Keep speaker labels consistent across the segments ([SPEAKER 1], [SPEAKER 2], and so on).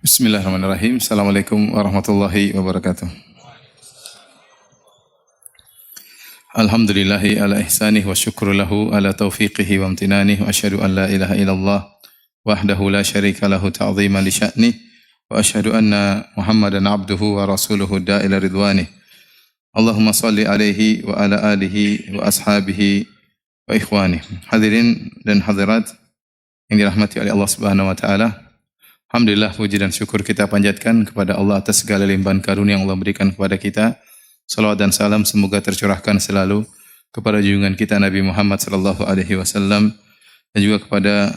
[SPEAKER 1] Bismillahirrahmanirrahim. Assalamualaikum warahmatullahi wabarakatuh. Alhamdulillahi ala ihsanih wa syukru lahu ala taufiqihi wa amtinanih wa asyhadu an la ilaha illallah wahdahu la syarika lahu ta'ziman li sya'nih wa asyhadu anna Muhammadan abduhu wa rasuluhu da'ila ridwanih. Allahumma salli alaihi wa ala alihi wa ashabihi wa ikhwanih. Hadirin dan hadirat yang dirahmati oleh Allah Subhanahu wa taala. Alhamdulillah, puji dan syukur kita panjatkan kepada Allah atas segala limpahan karunia yang Allah berikan kepada kita. Salawat dan salam semoga tercurahkan selalu kepada junjungan kita Nabi Muhammad sallallahu alaihi wasallam dan juga kepada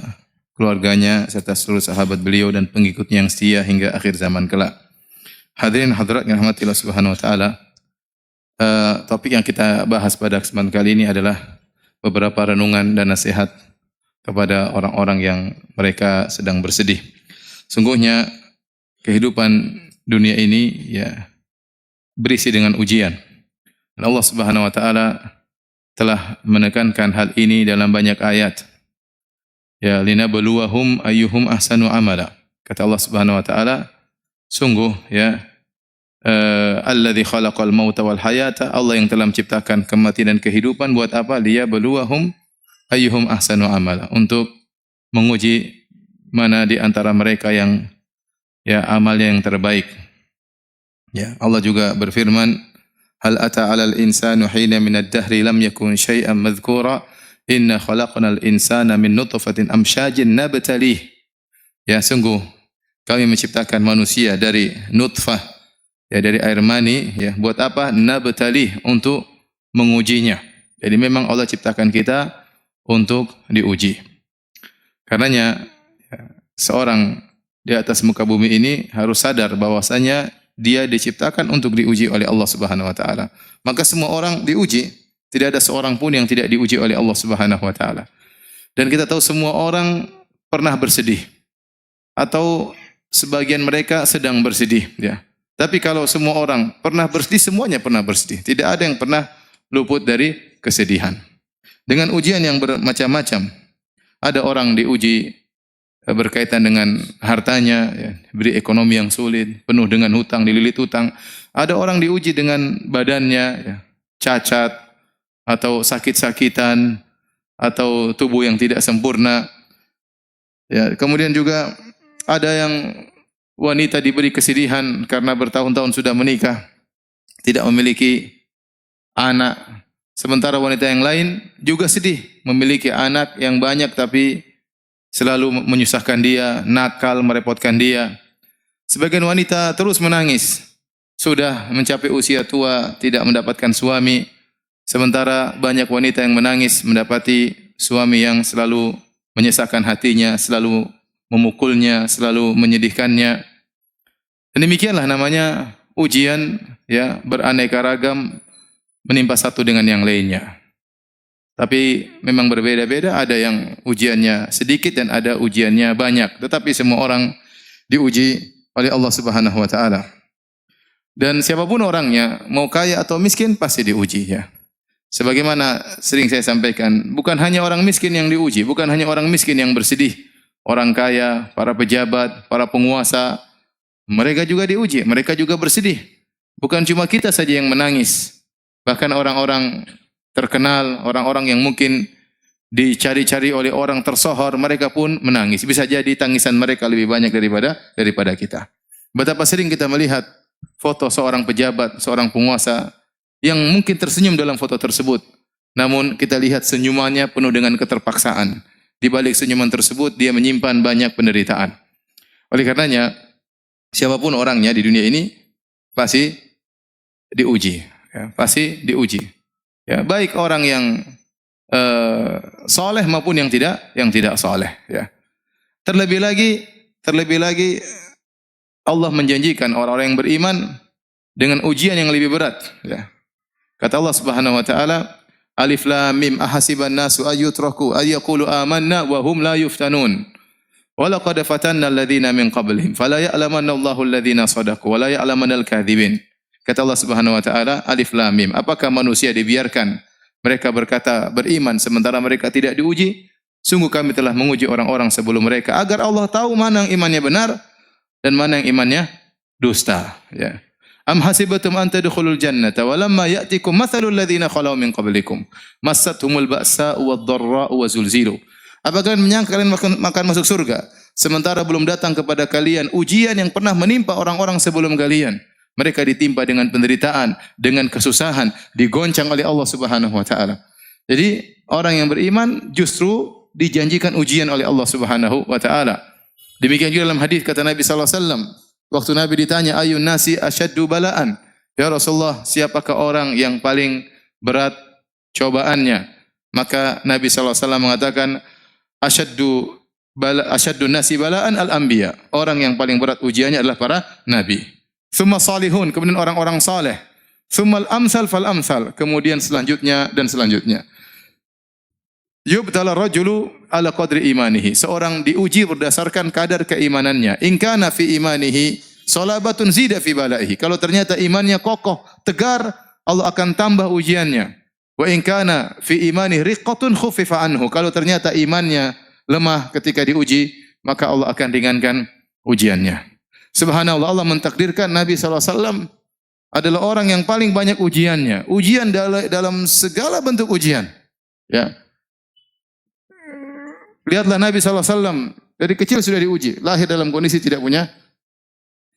[SPEAKER 1] keluarganya serta seluruh sahabat beliau dan pengikutnya yang setia hingga akhir zaman kelak. Hadirin hadirat yang dirahmati Allah Subhanahu wa taala. Topik yang kita bahas pada kesempatan kali ini adalah beberapa renungan dan nasihat kepada orang-orang yang mereka sedang bersedih. Sungguhnya kehidupan dunia ini berisi dengan ujian. Dan Allah Subhanahu wa taala telah menekankan hal ini dalam banyak ayat. Ya linabluwahum ayyuhum ahsanu amala. Kata Allah Subhanahu wa taala, sungguh alladzi khalaqal mauta wal hayata, Allah yang telah menciptakan kematian dan kehidupan buat apa? Liyabluwahum ayyuhum ahsanu amala, untuk menguji mana di antara mereka yang amalnya yang terbaik. Ya, Allah juga berfirman, hal ata 'alal insanu hina minad dahri lam yakun syai'an madhkura inna khalaqnal insana min nutfatin amsyajin nabtalih. Ya, sungguh kami menciptakan manusia dari nutfah, dari air mani, buat apa? Nabtalih, untuk mengujinya. Jadi memang Allah ciptakan kita untuk diuji. Karenanya seorang di atas muka bumi ini harus sadar bahwasanya dia diciptakan untuk diuji oleh Allah Subhanahu wa taala. Maka semua orang diuji, tidak ada seorang pun yang tidak diuji oleh Allah Subhanahu wa taala. Dan kita tahu semua orang pernah bersedih atau sebagian mereka sedang bersedih, Tapi kalau semua orang pernah bersedih, semuanya pernah bersedih. Tidak ada yang pernah luput dari kesedihan. Dengan ujian yang bermacam-macam. Ada orang diuji berkaitan dengan hartanya, diberi ekonomi yang sulit, penuh dengan hutang, dililit hutang. Ada orang diuji dengan badannya, cacat, atau sakit-sakitan, atau tubuh yang tidak sempurna. Kemudian juga ada yang wanita diberi kesedihan karena bertahun-tahun sudah menikah, tidak memiliki anak. Sementara wanita yang lain juga sedih, memiliki anak yang banyak tapi selalu menyusahkan dia, nakal, merepotkan dia. Sebagian wanita terus menangis, sudah mencapai usia tua, tidak mendapatkan suami. Sementara banyak wanita yang menangis mendapati suami yang selalu menyesakkan hatinya, selalu memukulnya, selalu menyedihkannya. Dan demikianlah namanya ujian, beraneka ragam, menimpa satu dengan yang lainnya. Tapi memang berbeda-beda, ada yang ujiannya sedikit dan ada ujiannya banyak. Tetapi semua orang diuji oleh Allah Subhanahu wa taala. Dan siapapun orangnya, mau kaya atau miskin, pasti diuji, Sebagaimana sering saya sampaikan, bukan hanya orang miskin yang diuji, bukan hanya orang miskin yang bersedih. Orang kaya, para pejabat, para penguasa, mereka juga diuji, mereka juga bersedih. Bukan cuma kita saja yang menangis. Bahkan orang-orang terkenal, orang-orang yang mungkin dicari-cari oleh orang tersohor, mereka pun menangis. Bisa jadi tangisan mereka lebih banyak daripada kita. Betapa sering kita melihat foto seorang pejabat, seorang penguasa yang mungkin tersenyum dalam foto tersebut. Namun kita lihat senyumannya penuh dengan keterpaksaan. Di balik senyuman tersebut dia menyimpan banyak penderitaan. Oleh karenanya, siapapun orangnya di dunia ini pasti diuji, pasti diuji. Baik orang yang soleh maupun yang tidak soleh. Terlebih lagi Allah menjanjikan orang-orang yang beriman dengan ujian yang lebih berat. Kata Allah Subhanahu wa taala, Alif Lam Mim ahasiban nasu ayyutraku ayyaqulu amanna wa hum la yuftanun. Wa laqad fatanna alladhina min qablihim fala ya'lamanna Allahu alladhina shadaqu wa la ya'lamanna al-kadhibin. Kata Allah Subhanahu wa taala, Alif Lam Mim, apakah manusia dibiarkan mereka berkata beriman sementara mereka tidak diuji? Sungguh kami telah menguji orang-orang sebelum mereka agar Allah tahu mana yang imannya benar, dan mana yang imannya dusta. Ya. Am hasibatum an tadkhulul jannata wa lamma ya'tikum mathalul ladzina khalau min qablikum massathumul ba'sa'u wad-dharra'u wa zulzilu. Apakah kalian menyangka kalian akan masuk surga sementara belum datang kepada kalian ujian yang pernah menimpa orang-orang sebelum kalian? Mereka ditimpa dengan penderitaan, dengan kesusahan, digoncang oleh Allah Subhanahu wa taala. Jadi orang yang beriman justru dijanjikan ujian oleh Allah Subhanahu wa taala. Demikian juga dalam hadis kata Nabi sallallahu alaihi wasallam, waktu Nabi ditanya ayun nasi asyaddu bala'an? Ya Rasulullah, siapakah orang yang paling berat cobaannya? Maka Nabi sallallahu alaihi wasallam mengatakan asyaddu nasi bala'an al-anbiya. Orang yang paling berat ujiannya adalah para nabi. Tsumma salihun, kemudian orang-orang saleh. Tsummal amsal fal amsal, kemudian selanjutnya dan selanjutnya. Yubtala rajulu ala qadri imanihi. Seorang diuji berdasarkan kadar keimanannya. In kana fi imanihi salabatun zida fi balaihi. Kalau ternyata imannya kokoh, tegar, Allah akan tambah ujiannya. Wa in kana fi imanihi riqqatun khuffifa anhu. Kalau ternyata imannya lemah ketika diuji, maka Allah akan ringankan ujiannya. Subhanallah, Allah mentakdirkan Nabi sallallahu alaihi wasallam adalah orang yang paling banyak ujiannya. Ujian dalam segala bentuk ujian. Ya. Lihatlah Nabi sallallahu alaihi wasallam dari kecil sudah diuji, lahir dalam kondisi tidak punya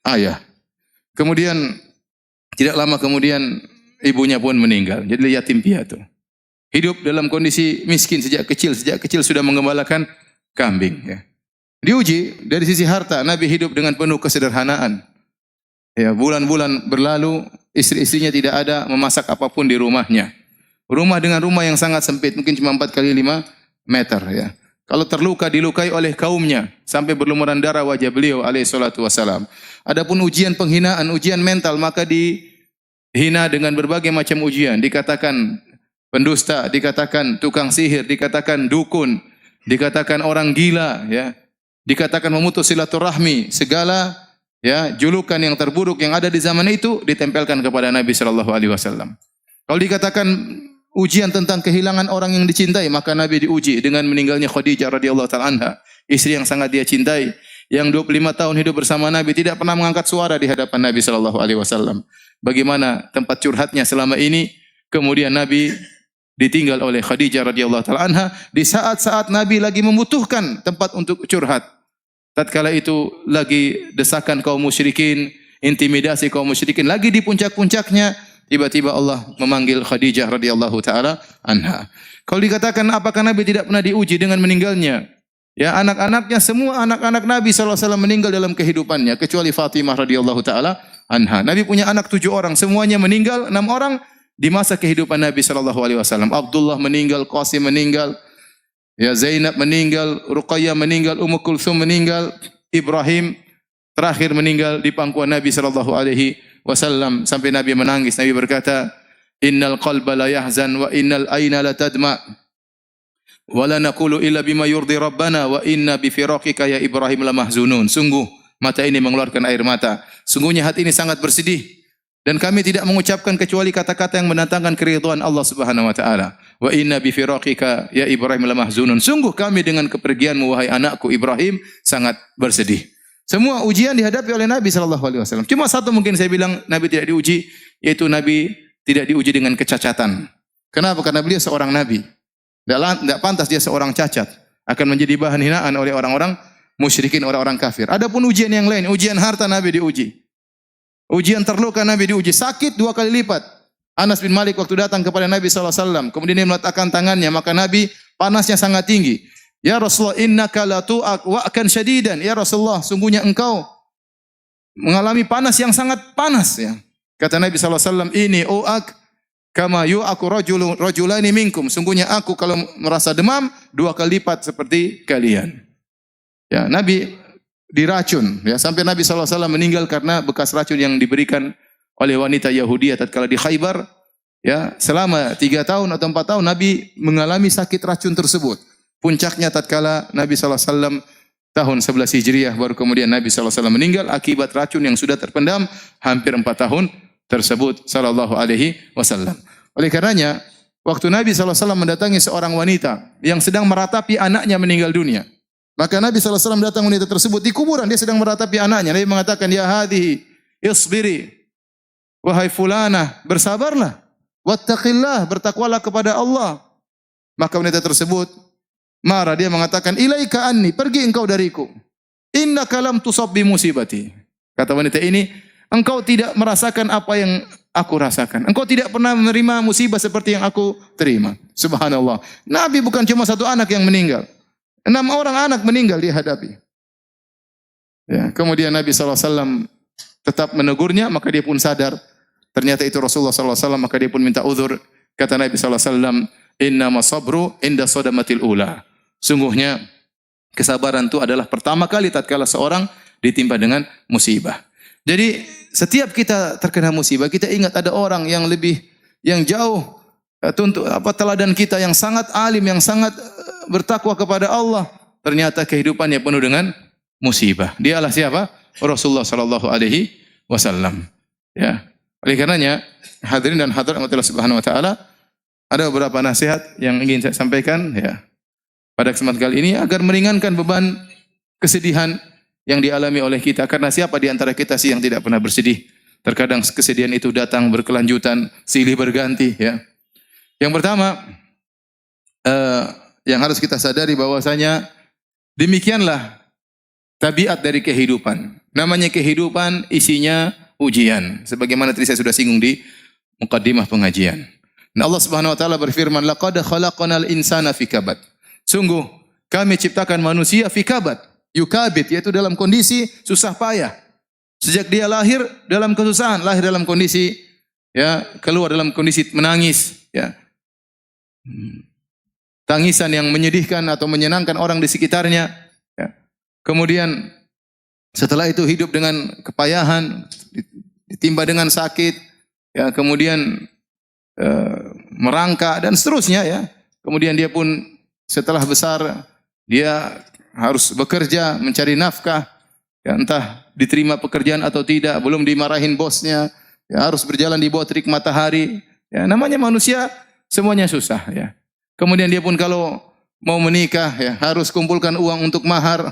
[SPEAKER 1] ayah. Kemudian tidak lama kemudian ibunya pun meninggal. Jadi yatim piatu. Hidup dalam kondisi miskin sejak kecil sudah menggembalakan kambing. Ya. Diuji dari sisi harta, Nabi hidup dengan penuh kesederhanaan. Ya, bulan-bulan berlalu, istri-istrinya tidak ada memasak apapun di rumahnya. Rumah dengan rumah yang sangat sempit, mungkin cuma 4 kali 5 meter. Ya. Kalau terluka, dilukai oleh kaumnya, sampai berlumuran darah wajah beliau alaihi salatu wassalam. Adapun ujian penghinaan, ujian mental, maka dihina dengan berbagai macam ujian. Dikatakan pendusta, dikatakan tukang sihir, dikatakan dukun, dikatakan orang gila, ya. Dikatakan memutus silaturahmi, segala ya julukan yang terburuk yang ada di zaman itu ditempelkan kepada Nabi sallallahu alaihi wasallam. Kalau dikatakan ujian tentang kehilangan orang yang dicintai, maka Nabi diuji dengan meninggalnya Khadijah radhiyallahu taala anha, istri yang sangat dia cintai, yang 25 tahun hidup bersama Nabi, tidak pernah mengangkat suara di hadapan Nabi sallallahu alaihi wasallam. Bagaimana tempat curhatnya selama ini, kemudian Nabi ditinggal oleh Khadijah radhiyallahu taala anha di saat-saat Nabi lagi membutuhkan tempat untuk curhat. Tatkala itu lagi desakan kaum musyrikin, intimidasi kaum musyrikin, lagi di puncak-puncaknya, tiba-tiba Allah memanggil Khadijah radhiyallahu taala anha. Kalau dikatakan apakah Nabi tidak pernah diuji dengan meninggalnya? Ya, anak-anaknya semua anak-anak Nabi sallallahu alaihi wasallam meninggal dalam kehidupannya kecuali Fatimah radhiyallahu taala anha. Nabi punya anak 7 orang, semuanya meninggal, 6 orang di masa kehidupan Nabi sallallahu alaihi wasallam. Abdullah meninggal, Qasim meninggal, ya Zainab meninggal, Ruqayyah meninggal, Ummu Kulthum meninggal, Ibrahim terakhir meninggal di pangkuan Nabi sallallahu alaihi wasallam sampai Nabi menangis. Nabi berkata, "Innal qalba la yahzan wa innal aina la tadma wa la naqulu illa bima yurdi rabbana wa inna bi firaqika ya Ibrahim la mahzunun." Sungguh mata ini mengeluarkan air mata. Sungguhnya hati ini sangat bersedih. Dan kami tidak mengucapkan kecuali kata-kata yang mendatangkan keridhaan Allah Subhanahu wa taala. Wa inna bi firaqika ya Ibrahim la mahzunun. Sungguh kami dengan kepergianmu wahai anakku Ibrahim sangat bersedih. Semua ujian dihadapi oleh Nabi sallallahu alaihi wasallam. Cuma satu mungkin saya bilang Nabi tidak diuji, yaitu Nabi tidak diuji dengan kecacatan. Kenapa? Karena beliau seorang nabi. Tidak pantas dia seorang cacat, akan menjadi bahan hinaan oleh orang-orang musyrikin, orang-orang kafir. Adapun ujian yang lain, ujian harta Nabi diuji. Ujian terluka Nabi diuji, sakit 2 kali lipat. Anas bin Malik waktu datang kepada Nabi sallallahu alaihi wasallam, kemudian dia meletakkan tangannya, maka Nabi panasnya sangat tinggi. Ya Rasulullah, innaka la tu'ak wa'kan syadidan. Ya Rasulullah, sungguhnya engkau mengalami panas yang sangat panas ya. Kata Nabi sallallahu alaihi wasallam, ini u'ak kama yu'aku rajulani minkum. Sungguhnya aku kalau merasa demam 2 kali lipat seperti kalian. Ya, Nabi diracun ya, sampai Nabi sallallahu alaihi wasallam meninggal karena bekas racun yang diberikan oleh wanita Yahudi tatkala di Khaybar ya. Selama 3 tahun atau 4 tahun Nabi mengalami sakit racun tersebut. Puncaknya tatkala Nabi sallallahu alaihi wasallam tahun 11 Hijriah, baru kemudian Nabi sallallahu alaihi wasallam meninggal akibat racun yang sudah terpendam hampir 4 tahun tersebut sallallahu alaihi wasallam. Oleh karenanya waktu Nabi sallallahu alaihi wasallam mendatangi seorang wanita yang sedang meratapi anaknya meninggal dunia, Maka Nabi SAW datang wanita tersebut di kuburan, dia sedang meratapi anaknya. Nabi mengatakan, ya hadhihi, isbiri. Wahai fulana, bersabarlah. Wattaqillah, bertakwalah kepada Allah. Maka wanita tersebut marah, dia mengatakan, ilaika anni, pergi engkau dariku. Innaka lam tusab bi musibati. Kata wanita ini, engkau tidak merasakan apa yang aku rasakan. Engkau tidak pernah menerima musibah seperti yang aku terima. Subhanallah. Nabi bukan cuma satu anak yang meninggal. 6 orang anak meninggal dia hadapi. Ya, kemudian Nabi SAW tetap menegurnya, maka dia pun sadar. Ternyata itu Rasulullah SAW, maka dia pun minta uzur. Kata Nabi SAW, innama sabru inda sodamatil ula. Sungguhnya kesabaran itu adalah pertama kali tatkala seorang ditimpa dengan musibah. Jadi setiap kita terkena musibah, kita ingat ada orang yang jauh teladan kita, yang sangat alim, yang sangat bertakwa kepada Allah. Ternyata kehidupannya penuh dengan musibah. Dialah siapa? Rasulullah sallallahu alaihi wasallam. Ya. Oleh karenanya, hadirin dan hadirat Allah Subhanahu wa taala, ada beberapa nasihat yang ingin saya sampaikan ya pada kesempatan kali ini agar meringankan beban kesedihan yang dialami oleh kita. Karena siapa di antara kita sih yang tidak pernah bersedih? Terkadang kesedihan itu datang berkelanjutan, silih berganti ya. Yang pertama, yang harus kita sadari bahwasanya demikianlah tabiat dari kehidupan. Namanya kehidupan isinya ujian. Sebagaimana tadi saya sudah singgung di mukaddimah pengajian. Nah, Allah Subhanahu wa taala berfirman, laqad khalaqnal insana fi kabad. Sungguh kami ciptakan manusia fi kabad. Yukabid, yaitu dalam kondisi susah payah. Sejak dia lahir dalam kesusahan, lahir dalam kondisi ya, keluar dalam kondisi menangis ya. Tangisan yang menyedihkan atau menyenangkan orang di sekitarnya ya. Kemudian setelah itu hidup dengan kepayahan, ditimpa dengan sakit ya, kemudian merangkak dan seterusnya ya. Kemudian dia pun setelah besar dia harus bekerja mencari nafkah ya, entah diterima pekerjaan atau tidak, belum dimarahin bosnya ya, harus berjalan di bawah terik matahari ya. Namanya manusia semuanya susah ya. Kemudian dia pun kalau mau menikah ya harus kumpulkan uang untuk mahar,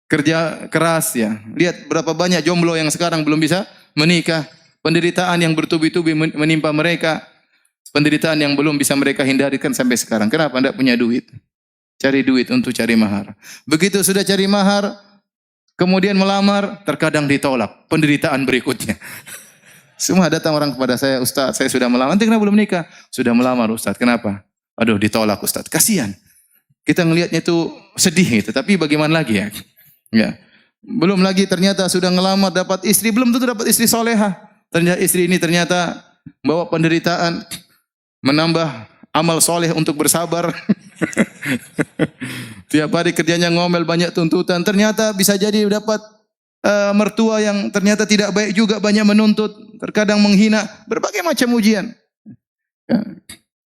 [SPEAKER 1] kerja keras ya. Lihat berapa banyak jomblo yang sekarang belum bisa menikah. Penderitaan yang bertubi-tubi menimpa mereka. Penderitaan yang belum bisa mereka hindarikan sampai sekarang. Kenapa? Tidak punya duit. Cari duit untuk cari mahar. Begitu sudah cari mahar, kemudian melamar, terkadang ditolak. Penderitaan berikutnya. Semua datang orang kepada saya, Ustaz, saya sudah melamar. Nanti kenapa belum nikah? Sudah melamar, Ustaz. Kenapa? Aduh, ditolak, Ustaz. Kasihan. Kita ngelihatnya itu sedih gitu. Tapi bagaimana lagi ya? Ya. Belum lagi ternyata sudah ngelamar dapat istri, belum tentu dapat istri soleha. Ternyata istri ini ternyata bawa penderitaan, menambah amal soleh untuk bersabar. Tiap hari kerjanya ngomel, banyak tuntutan. Ternyata bisa jadi dapat mertua yang ternyata tidak baik juga, banyak menuntut, terkadang menghina, berbagai macam ujian. Ya.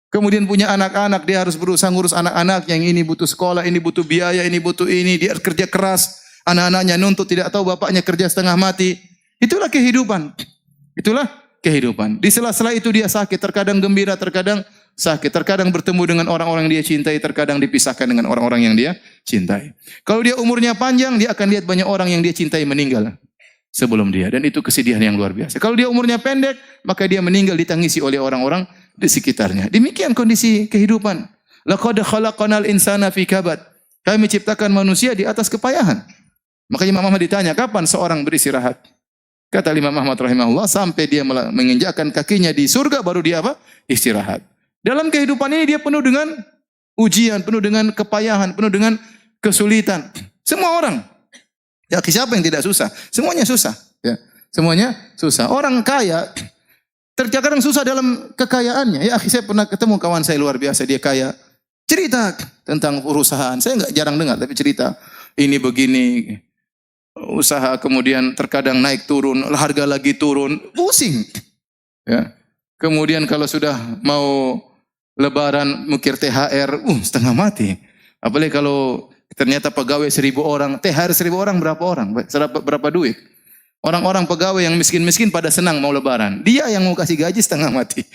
[SPEAKER 1] Kemudian punya anak-anak, dia harus berusaha ngurus anak-anak, yang ini butuh sekolah, ini butuh biaya, ini butuh ini, dia kerja keras, anak-anaknya nuntut, tidak tahu bapaknya kerja setengah mati. Itulah kehidupan. Itulah kehidupan. Di sela-sela itu dia sakit, terkadang gembira, terkadang sakit, terkadang bertemu dengan orang-orang yang dia cintai, terkadang dipisahkan dengan orang-orang yang dia cintai. Kalau dia umurnya panjang, dia akan lihat banyak orang yang dia cintai meninggal sebelum dia, dan itu kesedihan yang luar biasa. Kalau dia umurnya pendek, maka dia meninggal ditangisi oleh orang-orang di sekitarnya. Demikian kondisi kehidupan. Laqad khalaqnal insana fi kabad. Kami ciptakan manusia di atas kepayahan. Makanya Imam Ahmad ditanya, kapan seorang beristirahat? Kata Imam Ahmad rahimahullah, sampai dia menginjakkan kakinya di surga baru dia apa? Istirahat. Dalam kehidupan ini dia penuh dengan ujian, penuh dengan kepayahan, penuh dengan kesulitan. Semua orang. Ya, siapa yang tidak susah? Semuanya susah, ya. Semuanya susah. Orang kaya terkadang susah dalam kekayaannya. Ya, saya pernah ketemu kawan saya luar biasa, dia kaya. Cerita tentang perusahaan. Saya enggak jarang dengar, tapi cerita ini begini. Usaha kemudian terkadang naik turun, harga lagi turun, pusing. Ya. Kemudian kalau sudah mau lebaran mikir THR, setengah mati. Apalagi kalau ternyata pegawai 1.000 orang, THR 1.000 orang berapa orang? Berapa duit? Orang-orang pegawai yang miskin-miskin pada senang mau lebaran. Dia yang mau kasih gaji setengah mati.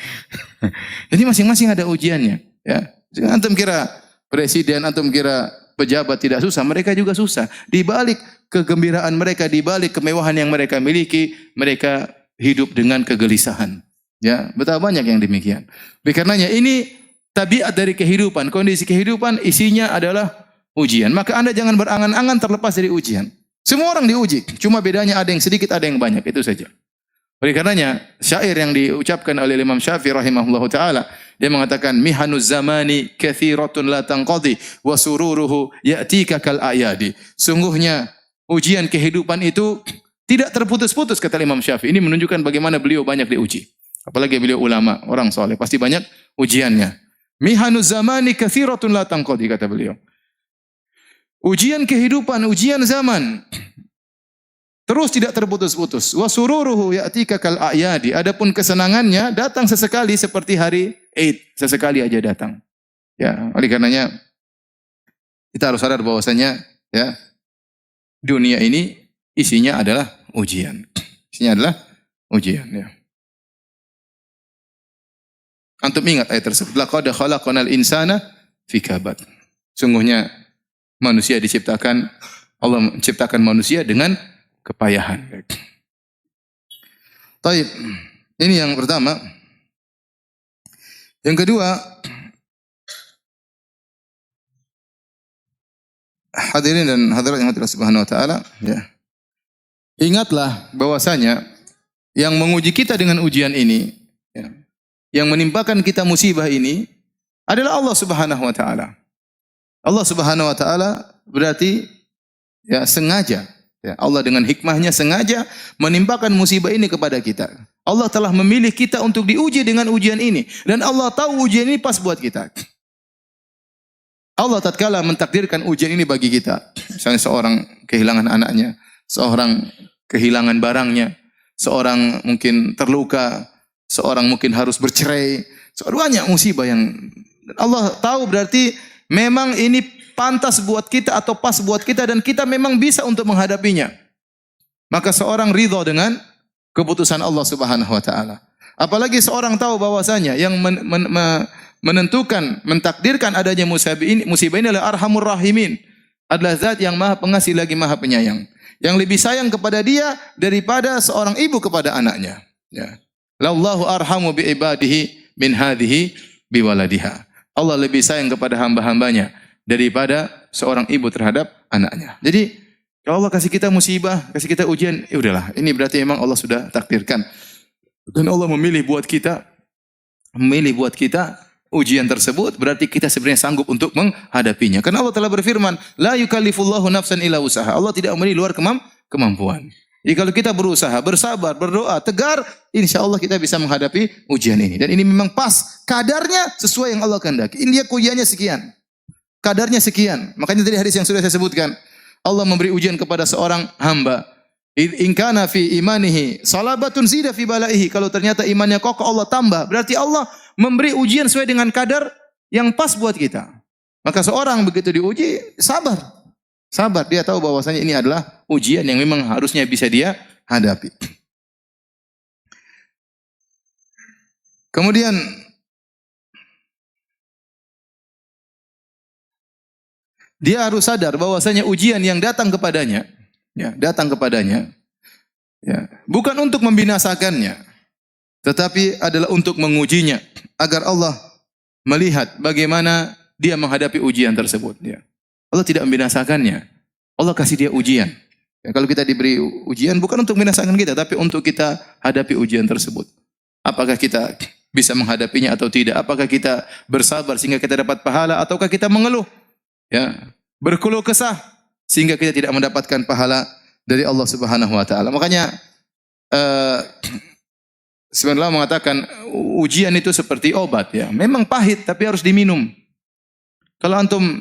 [SPEAKER 1] Jadi masing-masing ada ujiannya. Ya. Antum kira presiden, antum kira pejabat tidak susah, mereka juga susah. Di balik kegembiraan mereka, di balik kemewahan yang mereka miliki, mereka hidup dengan kegelisahan. Ya, betapa banyak yang demikian. Oleh karenanya ini tabiat dari kehidupan, kondisi kehidupan isinya adalah ujian. Maka Anda jangan berangan-angan terlepas dari ujian. Semua orang diuji, cuma bedanya ada yang sedikit, ada yang banyak, itu saja. Oleh karenanya, syair yang diucapkan oleh Imam Syafi'i rahimahullahu taala, dia mengatakan mihanuz zamani katsiratun la tanqadi wa sururuhu ya'tika kal ayadi. Sungguhnya ujian kehidupan itu tidak terputus-putus kata Imam Syafi'i. Ini menunjukkan bagaimana beliau banyak diuji. Apalagi beliau ulama, orang soleh, pasti banyak ujiannya. Mihanuz zamani katsiratun la tanqadi kata beliau. Ujian kehidupan, ujian zaman terus tidak terputus-putus. Wa sururuhu ya'tika kal a'yadi. Adapun kesenangannya datang sesekali seperti hari Eid, sesekali aja datang. Ya, oleh karenanya kita harus sadar bahwasanya ya dunia ini isinya adalah ujian. Isinya adalah ujian ya. Antum ingat ayat tersebut. Laqad khalaqnal insana fi kabad. Sungguhnya manusia diciptakan, Allah menciptakan manusia dengan kepayahan. Baik, ini yang pertama. Yang kedua, hadirin dan hadirat yang Allah Subhanahu wa taala, ya. Ingatlah bahwasanya yang menguji kita dengan ujian ini, ya, yang menimpakan kita musibah ini adalah Allah Subhanahu wa taala. Allah Subhanahu wa taala berarti ya sengaja. Ya, Allah dengan hikmahnya sengaja menimpakan musibah ini kepada kita. Allah telah memilih kita untuk diuji dengan ujian ini. Dan Allah tahu ujian ini pas buat kita. Allah tatkala mentakdirkan ujian ini bagi kita. Misalnya seorang kehilangan anaknya, seorang kehilangan barangnya, seorang mungkin terluka, seorang mungkin harus bercerai. Banyak musibah yang Allah tahu berarti memang ini pantas buat kita atau pas buat kita dan kita memang bisa untuk menghadapinya. Maka seorang ridha dengan keputusan Allah Subhanahu wa taala. Apalagi seorang tahu bahwasanya yang menentukan, mentakdirkan adanya musibah ini adalah Arhamur Rahimin. Adalah zat yang Maha Pengasih lagi Maha Penyayang. Yang lebih sayang kepada dia daripada seorang ibu kepada anaknya. Ya. Lallahu arhamu bi ibadihi min hadhihi biwaladiha. Allah lebih sayang kepada hamba-hambanya daripada seorang ibu terhadap anaknya. Jadi kalau Allah kasih kita musibah, kasih kita ujian, ya udahlah. Ini berarti memang Allah sudah takdirkan. Dan Allah memilih buat kita ujian tersebut, berarti kita sebenarnya sanggup untuk menghadapinya. Karena Allah telah berfirman, la yukallifullahu nafsan illa usaha. Allah tidak memberi luar kemampuan. Jadi kalau kita berusaha, bersabar, berdoa, tegar, insya Allah kita bisa menghadapi ujian ini. Dan ini memang pas, kadarnya sesuai yang Allah kehendaki. Ini dia ujiannya sekian. Kadarnya sekian. Makanya tadi hadis yang sudah saya sebutkan. Allah memberi ujian kepada seorang hamba. In kana fi imanihi salabatun zida fi balaihi. Kalau ternyata imannya kokoh Allah tambah. Berarti Allah memberi ujian sesuai dengan kadar yang pas buat kita. Maka seorang begitu diuji, sabar. Sabar. Dia tahu bahwasanya ini adalah ujian yang memang harusnya bisa dia hadapi. Kemudian dia harus sadar bahwasanya ujian yang datang kepadanya, ya, ya, bukan untuk membinasakannya, tetapi adalah untuk mengujinya agar Allah melihat bagaimana dia menghadapi ujian tersebut. Ya. Allah tidak membinasakannya, Allah kasih dia ujian. Ya, kalau kita diberi ujian bukan untuk membinasakan kita, tapi untuk kita hadapi ujian tersebut. Apakah kita bisa menghadapinya atau tidak? Apakah kita bersabar sehingga kita dapat pahala, ataukah kita mengeluh? Ya, berkeluh kesah sehingga kita tidak mendapatkan pahala dari Allah Subhanahu wa taala. Makanya sebenarnya mengatakan ujian itu seperti obat ya. Memang pahit tapi harus diminum. Kalau antum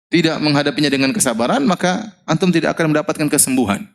[SPEAKER 1] tidak menghadapinya dengan kesabaran, maka antum tidak akan mendapatkan kesembuhan.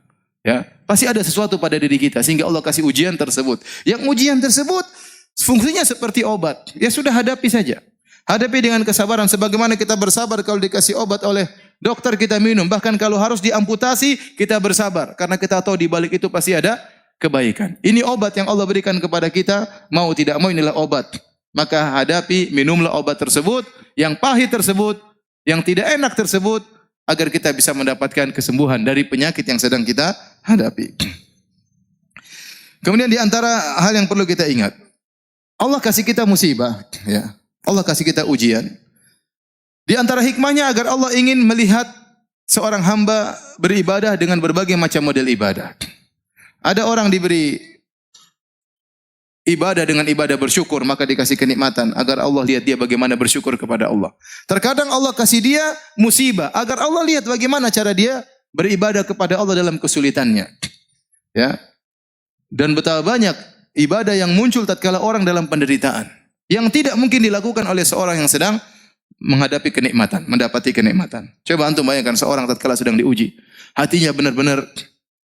[SPEAKER 1] Ya, pasti ada sesuatu pada diri kita sehingga Allah kasih ujian tersebut. Yang ujian tersebut fungsinya seperti obat. Ya sudah hadapi saja. Hadapi dengan kesabaran sebagaimana kita bersabar kalau dikasih obat oleh dokter kita minum. Bahkan kalau harus diamputasi kita bersabar karena kita tahu di balik itu pasti ada kebaikan. Ini obat yang Allah berikan kepada kita, mau tidak mau inilah obat. Maka hadapi, minumlah obat tersebut yang pahit tersebut yang tidak enak tersebut agar kita bisa mendapatkan kesembuhan dari penyakit yang sedang kita hadapi. Kemudian di antara hal yang perlu kita ingat, Allah kasih kita musibah, ya. Allah kasih kita ujian. Di antara hikmahnya agar Allah ingin melihat seorang hamba beribadah dengan berbagai macam model ibadah. Ada orang diberi ibadah dengan ibadah bersyukur, maka dikasih kenikmatan agar Allah lihat dia bagaimana bersyukur kepada Allah. Terkadang Allah kasih dia musibah agar Allah lihat bagaimana cara dia beribadah kepada Allah dalam kesulitannya. Ya. Dan betapa banyak ibadah yang muncul tatkala orang dalam penderitaan yang tidak mungkin dilakukan oleh seorang yang sedang menghadapi kenikmatan, mendapati kenikmatan. Coba antum bayangkan seorang tatkala sedang diuji, hatinya benar-benar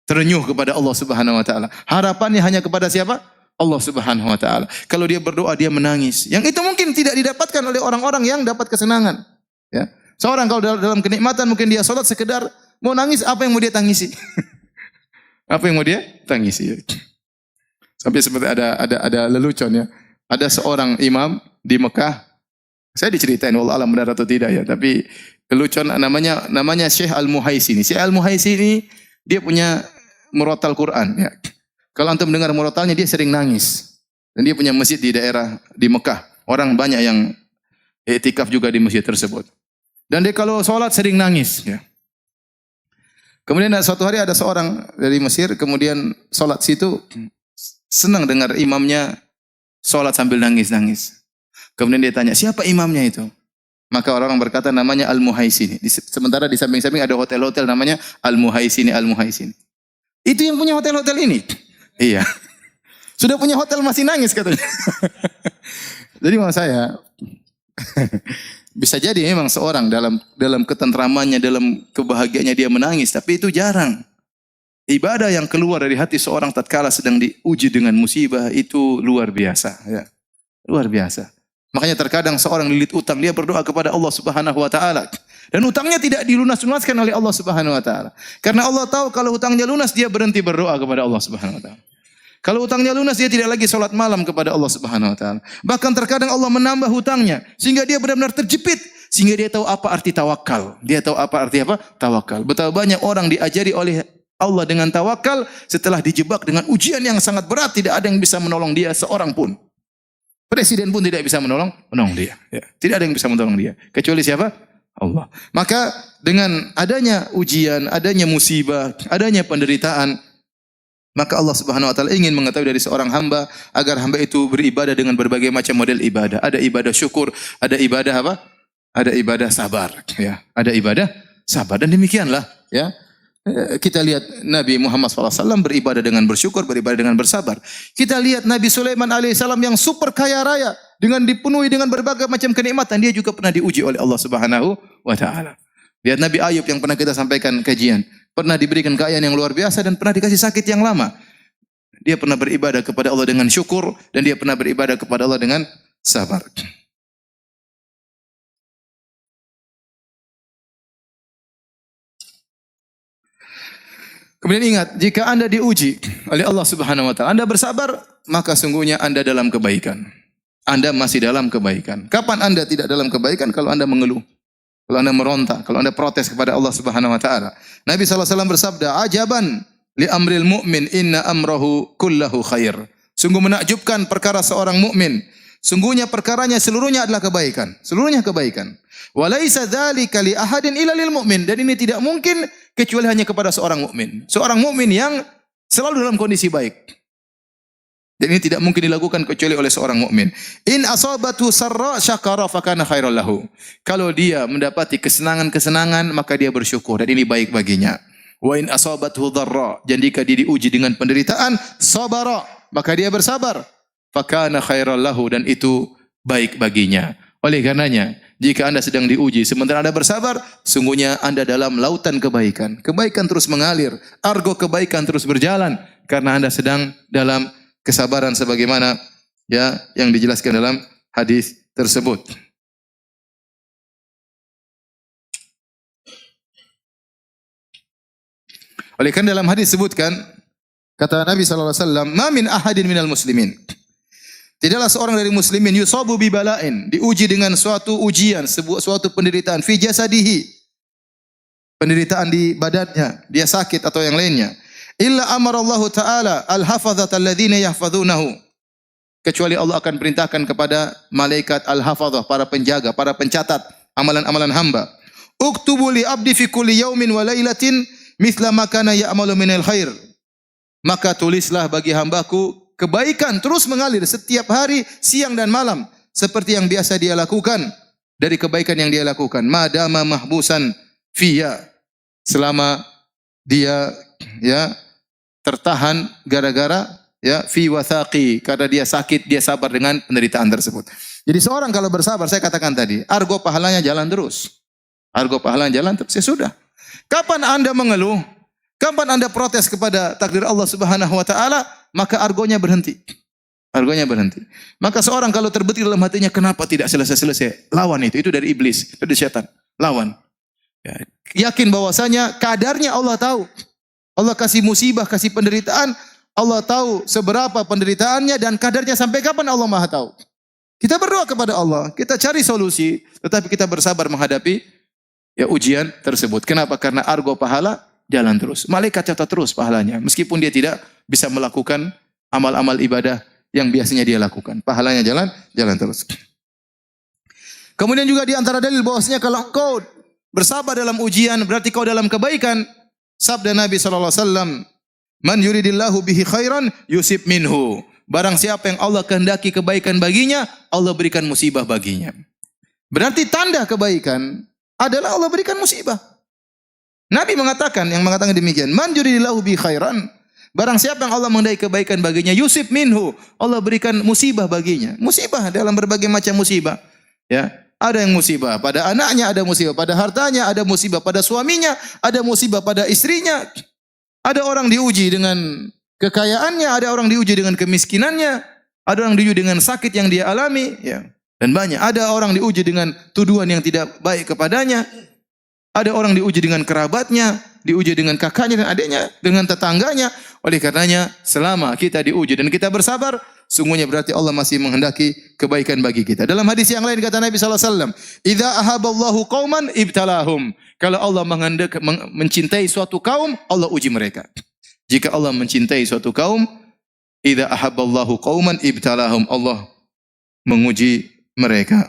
[SPEAKER 1] terenyuh kepada Allah Subhanahu wa taala. Harapannya hanya kepada siapa? Allah Subhanahu wa taala. Kalau dia berdoa dia menangis. Yang itu mungkin tidak didapatkan oleh orang-orang yang dapat kesenangan. Ya. Seorang kalau dalam kenikmatan mungkin dia salat sekedar mau nangis, apa yang mau dia tangisi? Apa yang mau dia tangisi? Sampai seperti ada lelucon ya. Ada seorang imam di Mekah. Saya diceritain wallah alam benar atau tidak ya, tapi lelucon namanya Syekh Al-Muhaisini. Syekh Al-Muhaisini dia punya murotal Quran ya. Kalau antum mendengar murotalnya dia sering nangis. Dan dia punya masjid di daerah di Mekah. Orang banyak yang i'tikaf juga di masjid tersebut. Dan dia kalau sholat sering nangis. Ya. Kemudian suatu hari ada seorang dari Mesir, kemudian sholat situ, senang dengar imamnya sholat sambil nangis-nangis. Kemudian dia tanya, siapa imamnya itu? Maka orang berkata namanya Al-Muhaisini. Sementara di samping-samping ada hotel-hotel namanya Al-Muhaisini, Al-Muhaisini. Itu yang punya hotel-hotel ini. Iya. Sudah punya hotel masih nangis katanya. Jadi maksud saya bisa jadi memang seorang dalam ketentramannya, dalam kebahagiaannya dia menangis, tapi itu jarang. Ibadah yang keluar dari hati seorang tatkala sedang diuji dengan musibah itu luar biasa, ya. Luar biasa. Makanya terkadang seorang lilit utang, dia berdoa kepada Allah Subhanahu wa taala. Dan utangnya tidak dilunas-lunaskan oleh Allah Subhanahu wa taala. Karena Allah tahu kalau utangnya lunas dia berhenti berdoa kepada Allah Subhanahu wa taala. Kalau utangnya lunas dia tidak lagi salat malam kepada Allah Subhanahu wa taala. Bahkan terkadang Allah menambah hutangnya sehingga dia benar-benar terjepit, sehingga dia tahu apa arti tawakal. Dia tahu apa arti apa? Tawakal. Betapa banyak orang diajari oleh Allah dengan tawakal setelah dijebak dengan ujian yang sangat berat, tidak ada yang bisa menolong dia seorang pun. Presiden pun tidak bisa menolong dia. Ya. Tidak ada yang bisa menolong dia. Kecuali siapa? Allah. Maka dengan adanya ujian, adanya musibah, adanya penderitaan, maka Allah Subhanahu wa taala ingin mengetahui dari seorang hamba agar hamba itu beribadah dengan berbagai macam model ibadah. Ada ibadah syukur, ada ibadah apa? Ada ibadah sabar, ya. Ada ibadah sabar dan demikianlah, ya. Kita lihat Nabi Muhammad SAW beribadah dengan bersyukur, beribadah dengan bersabar. Kita lihat Nabi Sulaiman alaihissalam yang super kaya raya dengan dipenuhi dengan berbagai macam kenikmatan, dia juga pernah diuji oleh Allah Subhanahu wa taala. Lihat Nabi Ayub yang pernah kita sampaikan kajian, pernah diberikan kekayaan yang luar biasa dan pernah dikasih sakit yang lama. Dia pernah beribadah kepada Allah dengan syukur dan dia pernah beribadah kepada Allah dengan sabar. Kemudian ingat, jika Anda diuji oleh Allah Subhanahu wa taala, Anda bersabar, maka sungguhnya Anda dalam kebaikan. Anda masih dalam kebaikan. Kapan Anda tidak dalam kebaikan? Kalau Anda mengeluh, kalau Anda meronta, kalau Anda protes kepada Allah Subhanahu wa taala. Nabi SAW bersabda, "Ajaban li amril mu'min, inna amrahu kullahu khair." Sungguh menakjubkan perkara seorang mukmin. Sungguhnya perkaranya seluruhnya adalah kebaikan. Seluruhnya kebaikan. Wa laisa dzalika li ahadin illa lil mu'min. Dan ini tidak mungkin kecuali hanya kepada seorang mukmin. Seorang mukmin yang selalu dalam kondisi baik. Dan ini tidak mungkin dilakukan kecuali oleh seorang mukmin. In asabatu sarra syakara fakana khairal lahu. Kalau dia mendapati kesenangan-kesenangan maka dia bersyukur dan ini baik baginya. Wa in asabatu dharra, dan jika dia diuji dengan penderitaan, sabara, maka dia bersabar. Fakana khairal lahu, dan itu baik baginya. Oleh karenanya, jika Anda sedang diuji sementara Anda bersabar, sungguhnya Anda dalam lautan kebaikan. Kebaikan terus mengalir, argo kebaikan terus berjalan karena Anda sedang dalam kesabaran sebagaimana ya yang dijelaskan dalam hadis tersebut. Oleh karena dalam hadis disebutkan kata Nabi sallallahu alaihi wasallam, "Ma min ahadin minal muslimin."
[SPEAKER 2] Tidaklah seorang dari muslimin yusabu bi bala'in, diuji dengan suatu ujian, suatu penderitaan fi jasadihi, penderitaan di badannya, dia sakit atau yang lainnya. Illa amarallahu ta'ala al-hafazata alladhina yahfazunahu. Kecuali Allah akan perintahkan kepada malaikat al-hafazah, para penjaga, para pencatat amalan-amalan hamba. Uktubu li abdi fi kulli yaumin wa lailatin mithla ma kana ya'malu minal khair. Maka tulislah bagi hambaku kebaikan terus mengalir setiap hari, siang dan malam, seperti yang biasa dia lakukan dari kebaikan yang dia lakukan. Madama mahbusan fiya, selama dia tertahan gara-gara fi wathaqi, karena dia sakit, dia sabar dengan penderitaan tersebut. Jadi seorang kalau bersabar, saya katakan tadi, argo pahalanya jalan terus. Argo pahalanya jalan terus, ya sudah. Kapan Anda mengeluh? Kapan Anda protes kepada takdir Allah Subhanahu wa taala, maka argonya berhenti. Argonya berhenti. Maka seorang kalau terbetik dalam hatinya, kenapa tidak selesai-selesai? Lawan itu dari iblis, itu dari setan. Lawan. Yakin bahwasanya kadarnya Allah tahu. Allah kasih musibah, kasih penderitaan, Allah tahu seberapa penderitaannya dan kadarnya sampai kapan, Allah Maha tahu. Kita berdoa kepada Allah, kita cari solusi, tetapi kita bersabar menghadapi ujian tersebut. Kenapa? Karena argo pahala jalan terus. Malaikat catat terus pahalanya, meskipun dia tidak bisa melakukan amal-amal ibadah yang biasanya dia lakukan. Pahalanya jalan terus. Kemudian juga di antara dalil bahwasanya kalau engkau bersabar dalam ujian, berarti kau dalam kebaikan. Sabda Nabi SAW, man yuridillahu bihi khairan yusib minhu. Barang siapa yang Allah kehendaki kebaikan baginya, Allah berikan musibah baginya. Berarti tanda kebaikan adalah Allah berikan musibah. Nabi mengatakan, yang mengatakan demikian, man yuridillahu bihi khairan. Barang siapa yang Allah menghendaki kebaikan baginya, yusib minhu. Allah berikan musibah baginya. Musibah dalam berbagai macam musibah. Ya. Ada yang musibah pada anaknya, ada musibah pada hartanya, ada musibah pada suaminya, ada musibah pada istrinya. Ada orang diuji dengan kekayaannya, ada orang diuji dengan kemiskinannya, ada orang diuji dengan sakit yang dia alami, dan banyak. Ada orang diuji dengan tuduhan yang tidak baik kepadanya. Ada orang diuji dengan kerabatnya, diuji dengan kakaknya dan adiknya, dengan tetangganya. Oleh karenanya, selama kita diuji dan kita bersabar, sungguhnya berarti Allah masih menghendaki kebaikan bagi kita. Dalam hadis yang lain kata Nabi SAW, "Idza ahaballahu qauman ibtalahum." Kalau Allah mencintai suatu kaum, Allah uji mereka. Jika Allah mencintai suatu kaum, idza ahabballahu qauman ibtalahum, Allah menguji mereka.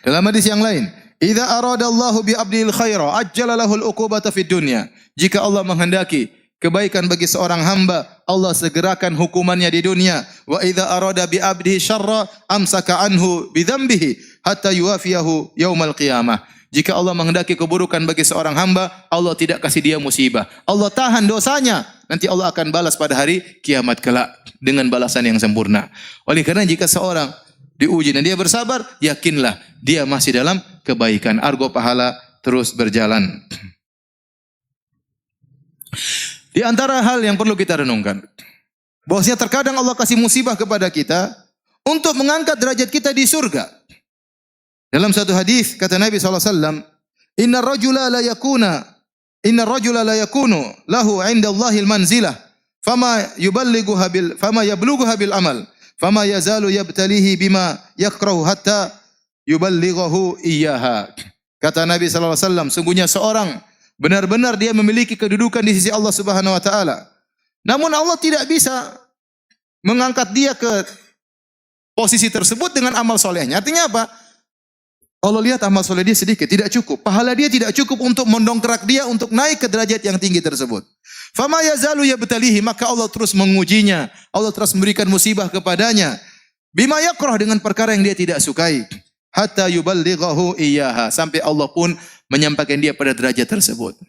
[SPEAKER 2] Dalam hadis yang lain, idza aradallahu bi 'abdil khaira ajjala lahul uqubata fid dunya. Jika Allah menghendaki kebaikan bagi seorang hamba, Allah segerakan hukumannya di dunia. Wa idza arada bi 'abdihi syarra amsaka anhu bi dzambihi hatta yuwafiyahu yaumal qiyamah. Jika Allah menghendaki keburukan bagi seorang hamba, Allah tidak kasih dia musibah. Allah tahan dosanya, nanti Allah akan balas pada hari kiamat kelak dengan balasan yang sempurna. Oleh karena jika seorang diuji dan dia bersabar, yakinlah dia masih dalam kebaikan. Argo pahala terus berjalan. Di antara hal yang perlu kita renungkan, bahwasanya terkadang Allah kasih musibah kepada kita untuk mengangkat derajat kita di surga. Dalam satu hadis kata Nabi SAW, Inna rajula la yakunu lahu 'inda Allahil manzilah fama yablughuha bil amal fama yazalu yabtalihi bima yakrahu hatta yuballighahu iyyaha. Kata Nabi SAW, sungguhnya seorang benar-benar dia memiliki kedudukan di sisi Allah Subhanahu wa taala. Namun Allah tidak bisa mengangkat dia ke posisi tersebut dengan amal solehnya. Artinya apa? Allah lihat amal soleh dia sedikit, tidak cukup. Pahala dia tidak cukup untuk mendongkrak dia untuk naik ke derajat yang tinggi tersebut. Fama yazalu yabtalihi, maka Allah terus mengujinya. Allah terus memberikan musibah kepadanya. Bima yakrah, dengan perkara yang dia tidak sukai. Hatta yuballighahu iyyaha, sampai Allah pun menyampaikan dia pada derajat tersebut.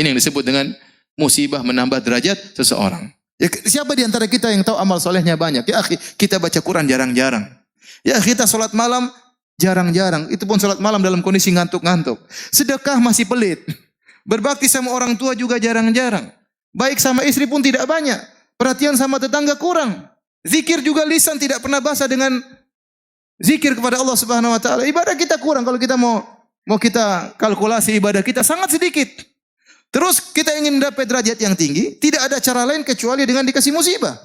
[SPEAKER 2] Ini yang disebut dengan musibah menambah derajat seseorang. Ya, siapa di antara kita yang tahu amal solehnya banyak? Ya akhi, kita baca Quran jarang-jarang. Ya kita salat malam jarang-jarang. Itu pun salat malam dalam kondisi ngantuk-ngantuk. Sedekah masih pelit. Berbakti sama orang tua juga jarang-jarang. Baik sama istri pun tidak banyak. Perhatian sama tetangga kurang. Zikir juga lisan tidak pernah basah dengan zikir kepada Allah Subhanahu wa taala. Ibadah kita kurang. Kalau kita mau kita kalkulasi ibadah kita sangat sedikit. Terus kita ingin mendapat derajat yang tinggi, tidak ada cara lain kecuali dengan dikasih musibah.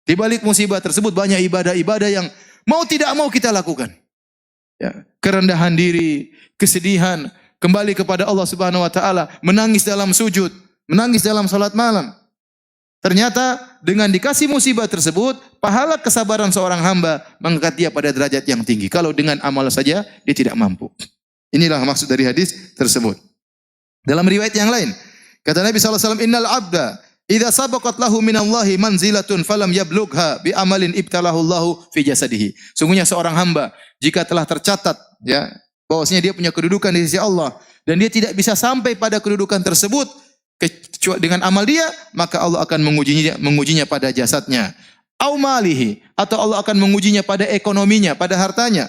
[SPEAKER 2] Di balik musibah tersebut banyak ibadah-ibadah yang mau tidak mau kita lakukan. Ya, kerendahan diri, kesedihan, kembali kepada Allah Subhanahu wa taala, menangis dalam sujud, menangis dalam salat malam. Ternyata dengan dikasih musibah tersebut, pahala kesabaran seorang hamba mengangkat dia pada derajat yang tinggi. Kalau dengan amal saja dia tidak mampu. Inilah maksud dari hadis tersebut. Dalam riwayat yang lain, kata Nabi SAW, Innal abda idza sabaqat lahu minallahi manzilatun falam yablugha bi amalin ibtalahu Allahu fi jasadihi. Sungguhnya seorang hamba jika telah tercatat ya bahwasanya dia punya kedudukan di sisi Allah dan dia tidak bisa sampai pada kedudukan tersebut kecuali dengan amal dia, maka Allah akan mengujinya pada jasadnya. Au malihi, atau Allah akan mengujinya pada ekonominya, pada hartanya.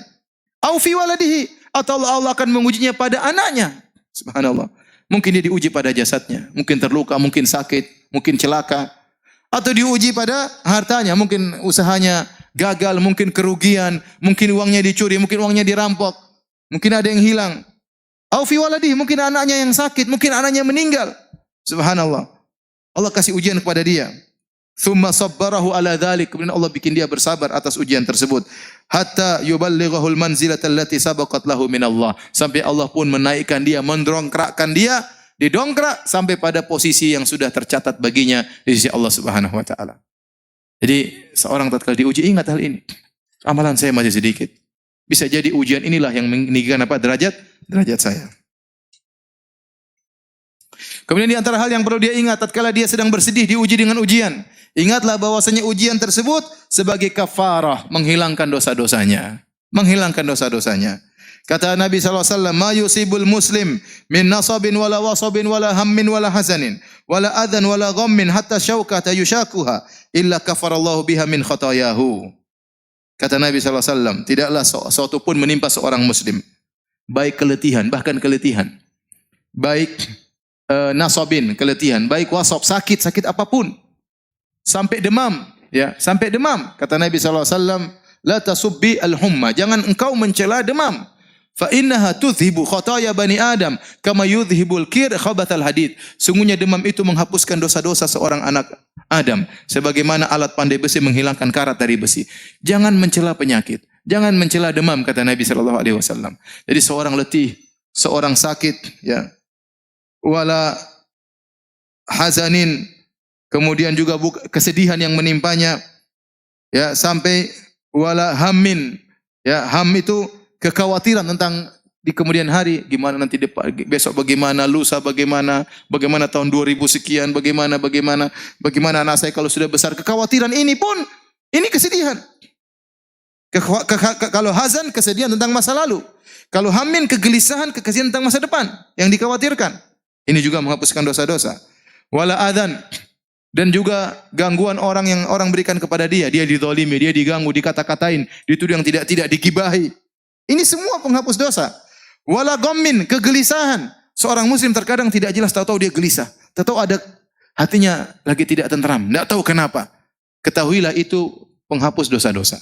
[SPEAKER 2] Au fi waladihi, atau Allah akan mengujinya pada anaknya. Subhanallah. Mungkin dia diuji pada jasadnya, mungkin terluka, mungkin sakit, mungkin celaka, atau diuji pada hartanya, mungkin usahanya gagal, mungkin kerugian, mungkin uangnya dicuri, mungkin uangnya dirampok, mungkin ada yang hilang. Au fi waladihi, mungkin anaknya yang sakit, mungkin anaknya meninggal. Subhanallah. Allah kasih ujian kepada dia. Tsumma sabbarahu ala dzalik, kemudian Allah bikin dia bersabar atas ujian tersebut. Hatta yuballighahul manzilata allati sabaqat lahu minallah. Sampai Allah pun menaikkan dia, mendongkrakkan dia, didongkrak sampai pada posisi yang sudah tercatat baginya di sisi Allah Subhanahu wa taala. Jadi seorang tatkala diuji ingat hal ini. Amalan saya masih sedikit. Bisa jadi ujian inilah yang meninggikan derajat saya. Kemudian di antara hal yang perlu dia ingat tatkala dia sedang bersedih diuji dengan ujian. Ingatlah bahwasanya ujian tersebut sebagai kafarah, menghilangkan dosa-dosanya. Menghilangkan dosa-dosanya. Kata Nabi SAW, Ma yusibul muslim min nasabin wala wasabin wala hammin wala hazanin wala adhan wala ghammin hatta syaukata yushakuha illa kafarallahu biha min khatayahu. Kata Nabi SAW, tidaklah suatu pun menimpa seorang muslim. Baik keletihan, bahkan keletihan. Baik nasabin, keletihan. Baik wasab, sakit apapun. Sampai demam, ya, sampai demam. Kata Nabi SAW, la tasubbi al-humma, jangan engkau mencela demam. Fa innaha tudhibu khataya bani Adam kama yudhibul kir khabathal hadid. Sungguhnya demam itu menghapuskan dosa-dosa seorang anak Adam sebagaimana alat pandai besi menghilangkan karat dari besi. Jangan mencela penyakit, jangan mencela demam, kata Nabi SAW. Jadi seorang letih, seorang sakit, ya, wala hazanin, kemudian juga kesedihan yang menimpanya, ya, sampai wala hammin, ya, ham itu kekhawatiran tentang di kemudian hari, gimana nanti besok, bagaimana lusa, bagaimana tahun 2000 sekian, bagaimana anak saya kalau sudah besar. Kekhawatiran ini pun ini kesedihan. Kalau hazan, kesedihan tentang masa lalu. Kalau hammin, kegelisahan, kesedihan tentang masa depan yang dikhawatirkan. Ini juga menghapuskan dosa-dosa. Wala adzan, dan juga gangguan orang yang orang berikan kepada dia. Dia dizalimi, dia diganggu, dikata-katain, dituduh yang tidak digibahi. Ini semua penghapus dosa. Wala ghammin, kegelisahan. Seorang muslim terkadang tidak jelas, tahu-tahu dia gelisah. Tahu-tahu ada hatinya lagi tidak tenteram, tidak tahu kenapa. Ketahuilah itu penghapus dosa-dosa.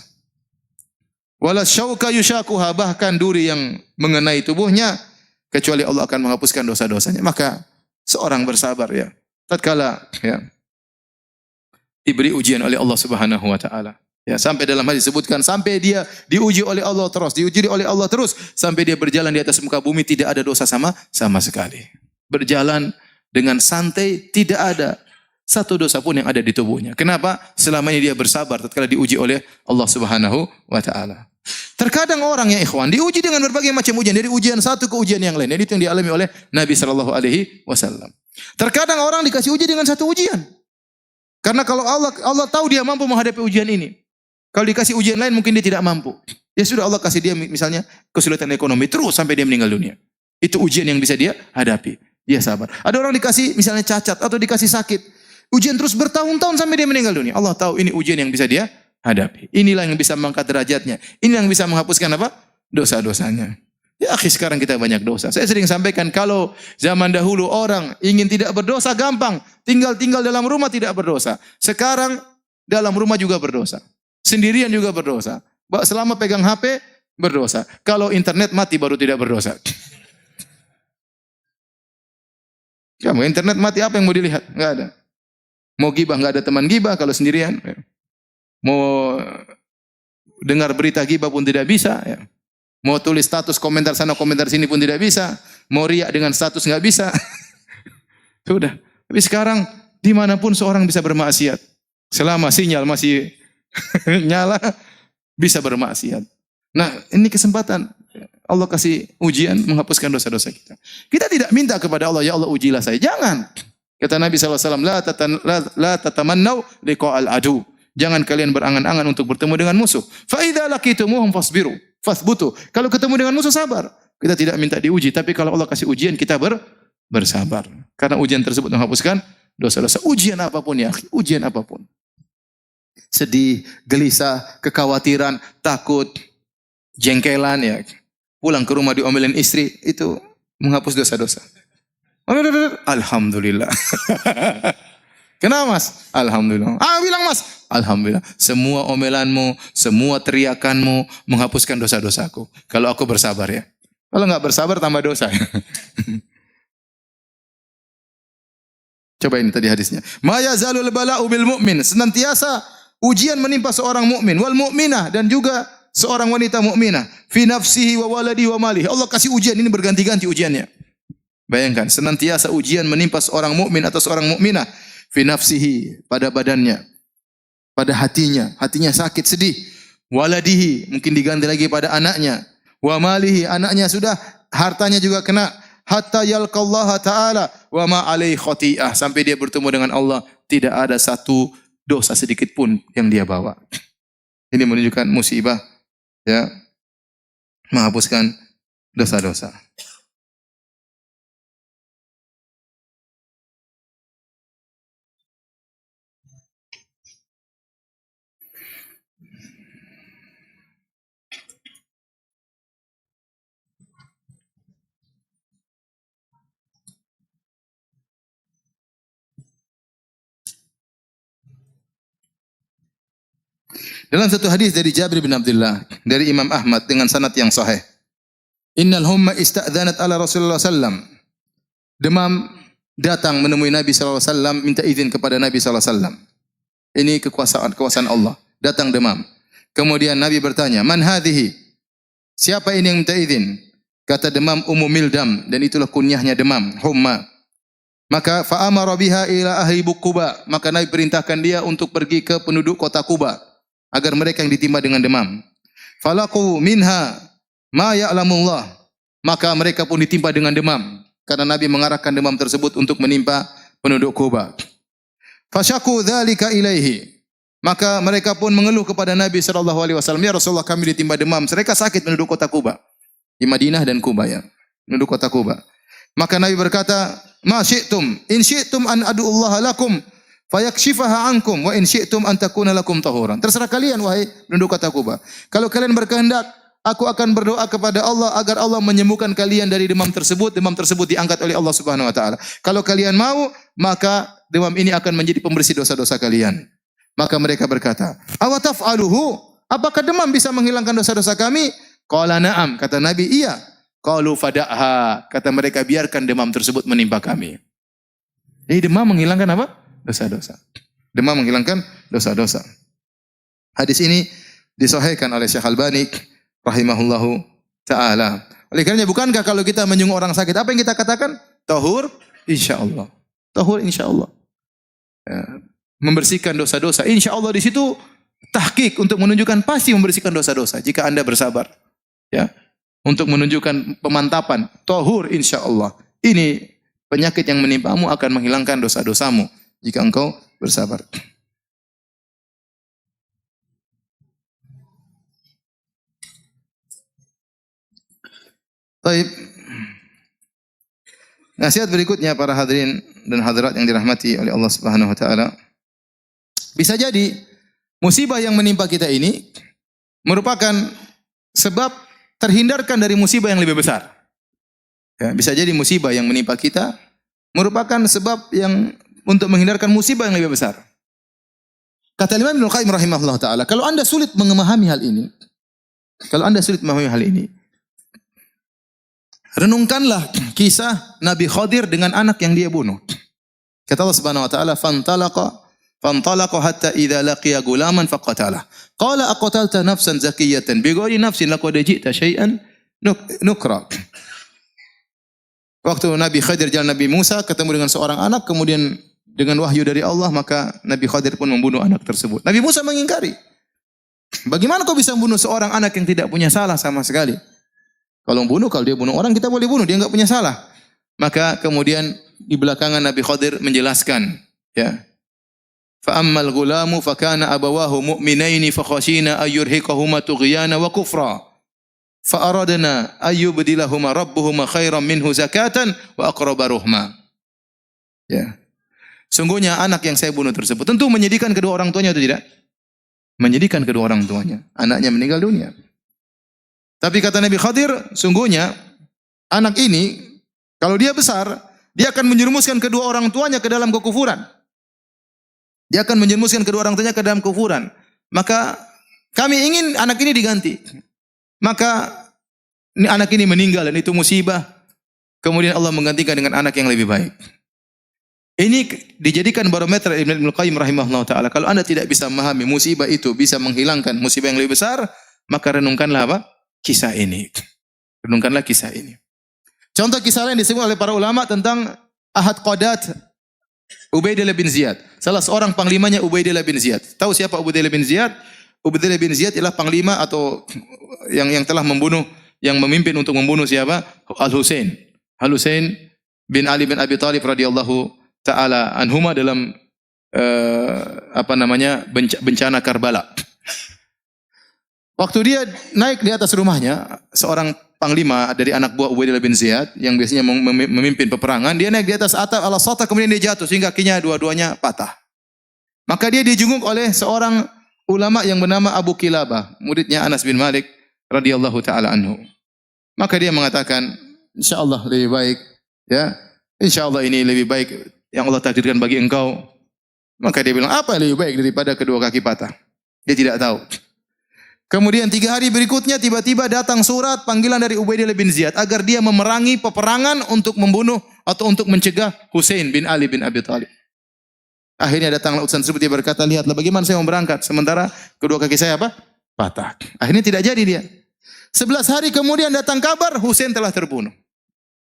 [SPEAKER 2] Wala syauka yushakuha, bahkan duri yang mengenai tubuhnya, kecuali Allah akan menghapuskan dosa-dosanya. Maka seorang bersabar, ya, tatkala, ya, diberi ujian oleh Allah Subhanahu wa taala. Ya, sampai dalam hadis disebutkan sampai dia diuji oleh Allah terus, sampai dia berjalan di atas muka bumi tidak ada dosa sama sekali. Berjalan dengan santai, tidak ada satu dosa pun yang ada di tubuhnya. Kenapa? Selama ini dia bersabar tatkala diuji oleh Allah Subhanahu wa taala. Terkadang orang, ya ikhwan, diuji dengan berbagai macam ujian, dari ujian satu ke ujian yang lain. Dan itu yang dialami oleh Nabi sallallahu alaihi wasallam. Terkadang orang dikasih uji dengan satu ujian. Karena kalau Allah tahu dia mampu menghadapi ujian ini. Kalau dikasih ujian lain mungkin dia tidak mampu. Ya sudah, Allah kasih dia misalnya kesulitan ekonomi terus sampai dia meninggal dunia. Itu ujian yang bisa dia hadapi. Dia sabar. Ada orang dikasih misalnya cacat atau dikasih sakit. Ujian terus bertahun-tahun sampai dia meninggal dunia. Allah tahu ini ujian yang bisa dia hadapi. Inilah yang bisa mengangkat derajatnya. Ini yang bisa menghapuskan apa? Dosa-dosanya. Ya akhi, sekarang kita banyak dosa. Saya sering sampaikan kalau zaman dahulu orang ingin tidak berdosa gampang. Tinggal dalam rumah tidak berdosa. Sekarang dalam rumah juga berdosa. Sendirian juga berdosa. Selama pegang HP berdosa. Kalau internet mati baru tidak berdosa. Kamu internet mati, apa yang mau dilihat? Enggak ada. Mau gibah enggak ada teman gibah kalau sendirian. Mau dengar berita gibah pun tidak bisa. Ya. Mau tulis status komentar sana komentar sini pun tidak bisa. Mau riak dengan status enggak bisa. Sudah. Tapi sekarang dimanapun seorang bisa bermaksiat. Selama sinyal masih nyala, bisa bermaksiat. Nah, ini kesempatan. Allah kasih ujian menghapuskan dosa-dosa kita. Kita tidak minta kepada Allah, ya Allah ujilah saya. Jangan. Kata Nabi SAW, la tatamannau liqa'al adu. Jangan kalian berangan-angan untuk bertemu dengan musuh. Fa idza laqitumuhum fasbiru, fasbutu. Kalau ketemu dengan musuh sabar. Kita tidak minta diuji, tapi kalau Allah kasih ujian kita bersabar. Karena ujian tersebut menghapuskan dosa-dosa. Ujian apapun ya, ujian apapun. Sedih, gelisah, kekhawatiran, takut, jengkelan ya. Pulang ke rumah diomelin istri, itu menghapus dosa-dosa. Alhamdulillah. Kenapa mas? Alhamdulillah. Bilang mas. Alhamdulillah. Semua omelanmu, semua teriakanmu menghapuskan dosa-dosaku. Kalau aku bersabar ya. Kalau enggak bersabar tambah dosa. Coba ini tadi hadisnya. Ma yazalul bala'u bil mu'min. Senantiasa ujian menimpa seorang mukmin wal mu'minah dan juga seorang wanita mukminah fi nafsihi wa waladihi wa malihi. Allah kasih ujian ini berganti-ganti ujiannya. Bayangkan senantiasa ujian menimpa seorang mukmin atau seorang mukminah fi nafsihi pada badannya, pada hatinya sakit sedih. Waladihi mungkin diganti lagi pada anaknya. Wa malihi anaknya sudah hartanya juga kena. Hatta yalqallaha ta'ala wa ma alaihi khati'ah sampai dia bertemu dengan Allah tidak ada satu dosa sedikit pun yang dia bawa. Ini menunjukkan musibah ya menghapuskan dosa-dosa. Dalam satu hadis dari Jabir bin Abdullah dari Imam Ahmad dengan sanad yang sahih. Innal humma ista'dzanat ala Rasulullah sallam. Demam datang menemui Nabi sallallahu alaihi wasallam minta izin kepada Nabi sallallahu alaihi wasallam. Ini kekuasaan Allah. Datang demam. Kemudian Nabi bertanya, "Man hadhihi?" Siapa ini yang minta izin? Kata demam Ummu Mildam dan itulah kunyahnya demam, humma. Maka fa amara biha ila ahli Quba. Maka Nabi perintahkan dia untuk pergi ke penduduk kota Quba agar mereka yang ditimpa dengan demam. Falaqu minha ma ya'lamullah. Maka mereka pun ditimpa dengan demam karena Nabi mengarahkan demam tersebut untuk menimpa penduduk Quba. Fasyaku dzalika ilaihi. Maka mereka pun mengeluh kepada Nabi sallallahu alaihi wasallam, "Ya Rasulullah, kami ditimpa demam." Mereka sakit penduduk kota Quba. Di Madinah dan Quba ya. Penduduk kota Quba. Maka Nabi berkata, "Ma syi'tum, in syi'tum an ad'ullaha lakum fayakshifaha ankum wa in syi'tum an takuna lakum tahuran." Terserah kalian wahai penduduk kota Quba. Kalau kalian berkehendak, aku akan berdoa kepada Allah agar Allah menyembuhkan kalian dari demam tersebut. Demam tersebut diangkat oleh Allah Subhanahu wa taala. Kalau kalian mau, maka demam ini akan menjadi pembersih dosa-dosa kalian. Maka mereka berkata, "Awa taf'aluhu?" Apakah demam bisa menghilangkan dosa-dosa kami? Qala na'am, kata Nabi, iya. Qalu fada'ha, kata mereka biarkan demam tersebut menimpa kami. Jadi demam menghilangkan apa? Dosa-dosa. Demam menghilangkan dosa-dosa. Hadis ini disahihkan oleh Syekh Albani rahimahullahu taala. Oleh karenanya bukankah kalau kita menyungguh orang sakit apa yang kita katakan? Tahur insyaallah. Tahur insyaallah. Ya, membersihkan dosa-dosa. Insyaallah di situ tahqiq untuk menunjukkan pasti membersihkan dosa-dosa jika Anda bersabar. Ya. Untuk menunjukkan pemantapan. Tahur insyaallah. Ini penyakit yang menimpamu akan menghilangkan dosa-dosamu jika engkau bersabar. Baik. Nasihat berikutnya para hadirin dan hadirat yang dirahmati oleh Allah Subhanahu wa taala. Bisa jadi musibah yang menimpa kita ini merupakan sebab terhindarkan dari musibah yang lebih besar. Ya, bisa jadi musibah yang menimpa kita merupakan sebab yang untuk menghindarkan musibah yang lebih besar. Kata Imam Ibnu Qayyim rahimahullah taala, kalau Anda sulit memahami hal ini, Renungkanlah kisah Nabi Khadir dengan anak yang dia bunuh. Kata Allah Subhanahu wa taala, "Fantalaqa hatta idza laqiya gulaman faqatalah. Qala aqatalta nafsan zakiyatan bighairi nafsin laqad ji'ta syai'an nukra." Waktu Nabi Khadir jalan Nabi Musa ketemu dengan seorang anak, kemudian dengan wahyu dari Allah maka Nabi Khadir pun membunuh anak tersebut. Nabi Musa mengingkari. Bagaimana kau bisa membunuh seorang anak yang tidak punya salah sama sekali? Kalau dia bunuh orang kita boleh bunuh, dia enggak punya salah. Maka kemudian di belakangan Nabi Khadir menjelaskan, ya. Fa ammal ghulamu fa kana abawahu mu'minaini fa khashina ayyurhiqahuma tughyana wa kufra. Fa aradna ayyubdilahuma rabbuhuma khairan minhu zakatan wa aqraba ruhma. Ya. Sungguhnya anak yang saya bunuh tersebut tentu menyedihkan kedua orang tuanya atau tidak? Menyedihkan kedua orang tuanya. Anaknya meninggal dunia. Tapi kata Nabi Khadir, sungguhnya anak ini kalau dia besar, dia akan menjerumuskan kedua orang tuanya ke dalam kekufuran. Dia akan menjerumuskan kedua orang tuanya ke dalam kekufuran. Maka kami ingin anak ini diganti. Maka anak ini meninggal dan itu musibah. Kemudian Allah menggantikan dengan anak yang lebih baik. Ini dijadikan barometer Ibnu Qayyim rahimahullah ta'ala. Kalau Anda tidak bisa memahami musibah itu bisa menghilangkan musibah yang lebih besar, maka renungkanlah apa? Kisah ini. Renungkanlah kisah ini. Contoh kisah lain disebut oleh para ulama tentang Ahad Qadat Ubaidillah bin Ziyad. Salah seorang panglimanya Ubaidillah bin Ziyad. Tahu siapa Ubaidillah bin Ziyad? Ubaidillah bin Ziyad ialah panglima atau yang telah membunuh, yang memimpin untuk membunuh siapa? Al-Husain. Al-Husain bin Ali bin Abi Thalib radhiyallahu taala anhuma dalam bencana Karbala. Waktu dia naik di atas rumahnya, seorang panglima dari anak buah Ubaidillah bin Ziyad yang biasanya memimpin peperangan, dia naik di atas atap al-Sata kemudian dia jatuh sehingga kakinya dua-duanya patah. Maka dia dijunguk oleh seorang ulama yang bernama Abu Kilabah, muridnya Anas bin Malik radhiyallahu taala anhu. Maka dia mengatakan, insyaallah lebih baik, ya. Insyaallah ini lebih baik yang Allah takdirkan bagi engkau. Maka dia bilang, apa yang lebih baik daripada kedua kaki patah? Dia tidak tahu. Kemudian 3 hari berikutnya tiba-tiba datang surat panggilan dari Ubaidillah bin Ziyad agar dia memerangi peperangan untuk membunuh atau untuk mencegah Husain bin Ali bin Abi Thalib. Akhirnya datanglah utusan tersebut, dia berkata, lihatlah bagaimana saya mau berangkat sementara kedua kaki saya apa? Patah. Akhirnya tidak jadi dia. 11 hari kemudian datang kabar Husain telah terbunuh.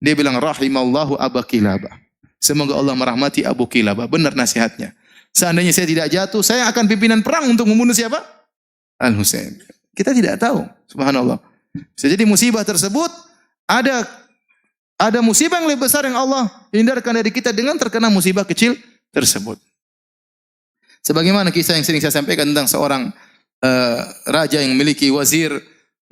[SPEAKER 2] Dia bilang, rahimallahu Abu Kilabah. Semoga Allah merahmati Abu Kilabah. Benar nasihatnya. Seandainya saya tidak jatuh, saya akan pimpinan perang untuk membunuh siapa? Al-Husain. Kita tidak tahu, subhanallah. Bisa jadi musibah tersebut ada musibah yang lebih besar yang Allah hindarkan dari kita dengan terkena musibah kecil tersebut. Sebagaimana kisah yang sering saya sampaikan tentang seorang raja yang memiliki wazir,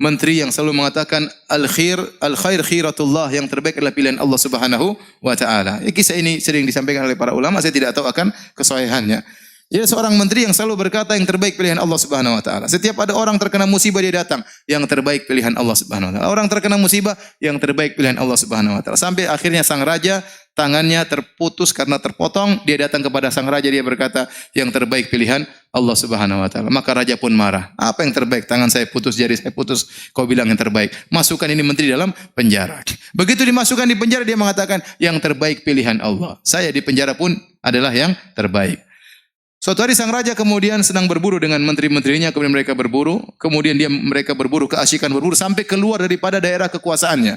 [SPEAKER 2] menteri yang selalu mengatakan al-khair khiratullah, yang terbaik adalah pilihan Allah Subhanahu wa taala. Kisah ini sering disampaikan oleh para ulama, saya tidak tahu akan kesahihannya. Dia seorang menteri yang selalu berkata yang terbaik pilihan Allah Subhanahu wa taala. Setiap ada orang terkena musibah dia datang, yang terbaik pilihan Allah Subhanahu wa taala. Orang terkena musibah, yang terbaik pilihan Allah Subhanahu wa taala. Sampai akhirnya sang raja tangannya terputus karena terpotong, dia datang kepada sang raja, dia berkata, yang terbaik pilihan Allah Subhanahu wa taala. Maka raja pun marah. Apa yang terbaik? Tangan saya putus, jari saya putus, kau bilang yang terbaik. Masukkan ini menteri dalam penjara. Begitu dimasukkan di penjara, dia mengatakan yang terbaik pilihan Allah. Saya di penjara pun adalah yang terbaik. Suatu hari sang raja kemudian sedang berburu dengan menteri-menterinya, kemudian mereka berburu, kemudian mereka berburu, keasyikan berburu sampai keluar daripada daerah kekuasaannya.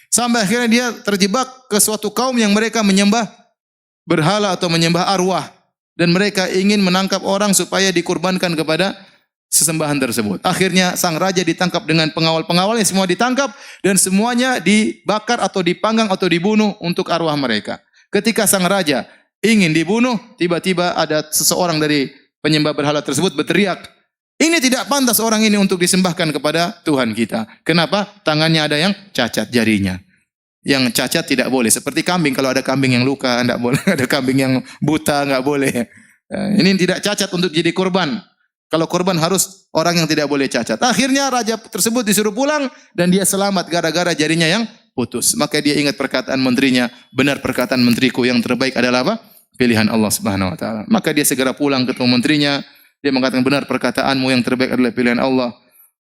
[SPEAKER 2] Sampai akhirnya dia terjebak ke suatu kaum yang mereka menyembah berhala atau menyembah arwah, dan mereka ingin menangkap orang supaya dikurbankan kepada sesembahan tersebut. Akhirnya sang raja ditangkap dengan pengawal-pengawalnya, semua ditangkap dan semuanya dibakar atau dipanggang atau dibunuh untuk arwah mereka. Ketika sang raja ingin dibunuh, tiba-tiba ada seseorang dari penyembah berhala tersebut berteriak, ini tidak pantas orang ini untuk disembahkan kepada Tuhan kita. Kenapa? Tangannya ada yang cacat jarinya. Yang cacat tidak boleh. Seperti kambing, kalau ada kambing yang luka, tidak boleh. Ada kambing yang buta, tidak boleh. Ini tidak cacat untuk jadi korban. Kalau korban harus orang yang tidak boleh cacat. Akhirnya raja tersebut disuruh pulang dan dia selamat gara-gara jarinya yang putus. Maka dia ingat perkataan menterinya, benar perkataan menteriku, yang terbaik adalah apa? Pilihan Allah Subhanahu wa taala. Maka dia segera pulang ketemu menterinya, dia mengatakan benar perkataanmu, yang terbaik adalah pilihan Allah.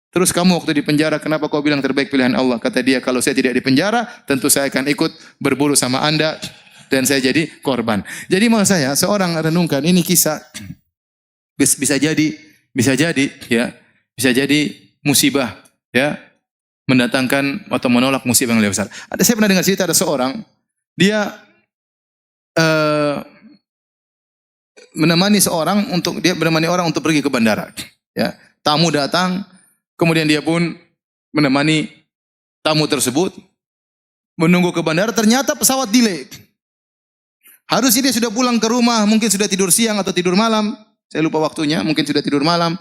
[SPEAKER 2] Terus kamu waktu di penjara, kenapa kau bilang terbaik pilihan Allah? Kata dia, kalau saya tidak di penjara, tentu saya akan ikut berburu sama Anda dan saya jadi korban. Jadi maksud saya, seorang renungkan ini kisah bisa jadi ya, bisa jadi musibah ya, mendatangkan atau menolak musibah yang lebih besar. Saya pernah dengar cerita ada seorang dia menemani orang untuk pergi ke bandara. Ya, tamu datang, kemudian dia pun menemani tamu tersebut menunggu ke bandara. Ternyata pesawat delay. Harusnya dia sudah pulang ke rumah, mungkin sudah tidur siang atau tidur malam. Saya lupa waktunya, mungkin sudah tidur malam.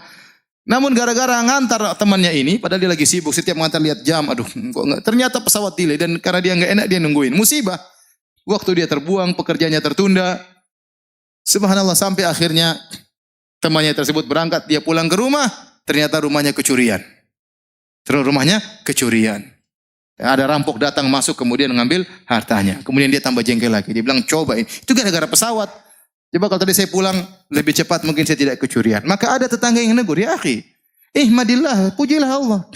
[SPEAKER 2] Namun gara-gara ngantar temannya ini, padahal dia lagi sibuk, setiap ngantar lihat jam, aduh, kok enggak. Ternyata pesawat delay dan karena dia enggak enak dia nungguin. Musibah. Waktu dia terbuang, pekerjaannya tertunda. Subhanallah, sampai akhirnya temannya tersebut berangkat, dia pulang ke rumah, ternyata rumahnya kecurian. Terus rumahnya kecurian. Ada rampok datang masuk kemudian mengambil hartanya. Kemudian dia tambah jengkel lagi. Dia bilang, coba ini. Itu gara-gara pesawat. Coba kalau tadi saya pulang lebih cepat mungkin saya tidak kecurian. Maka ada tetangga yang negur, ya akhi, ihmadillah, pujilah Allah.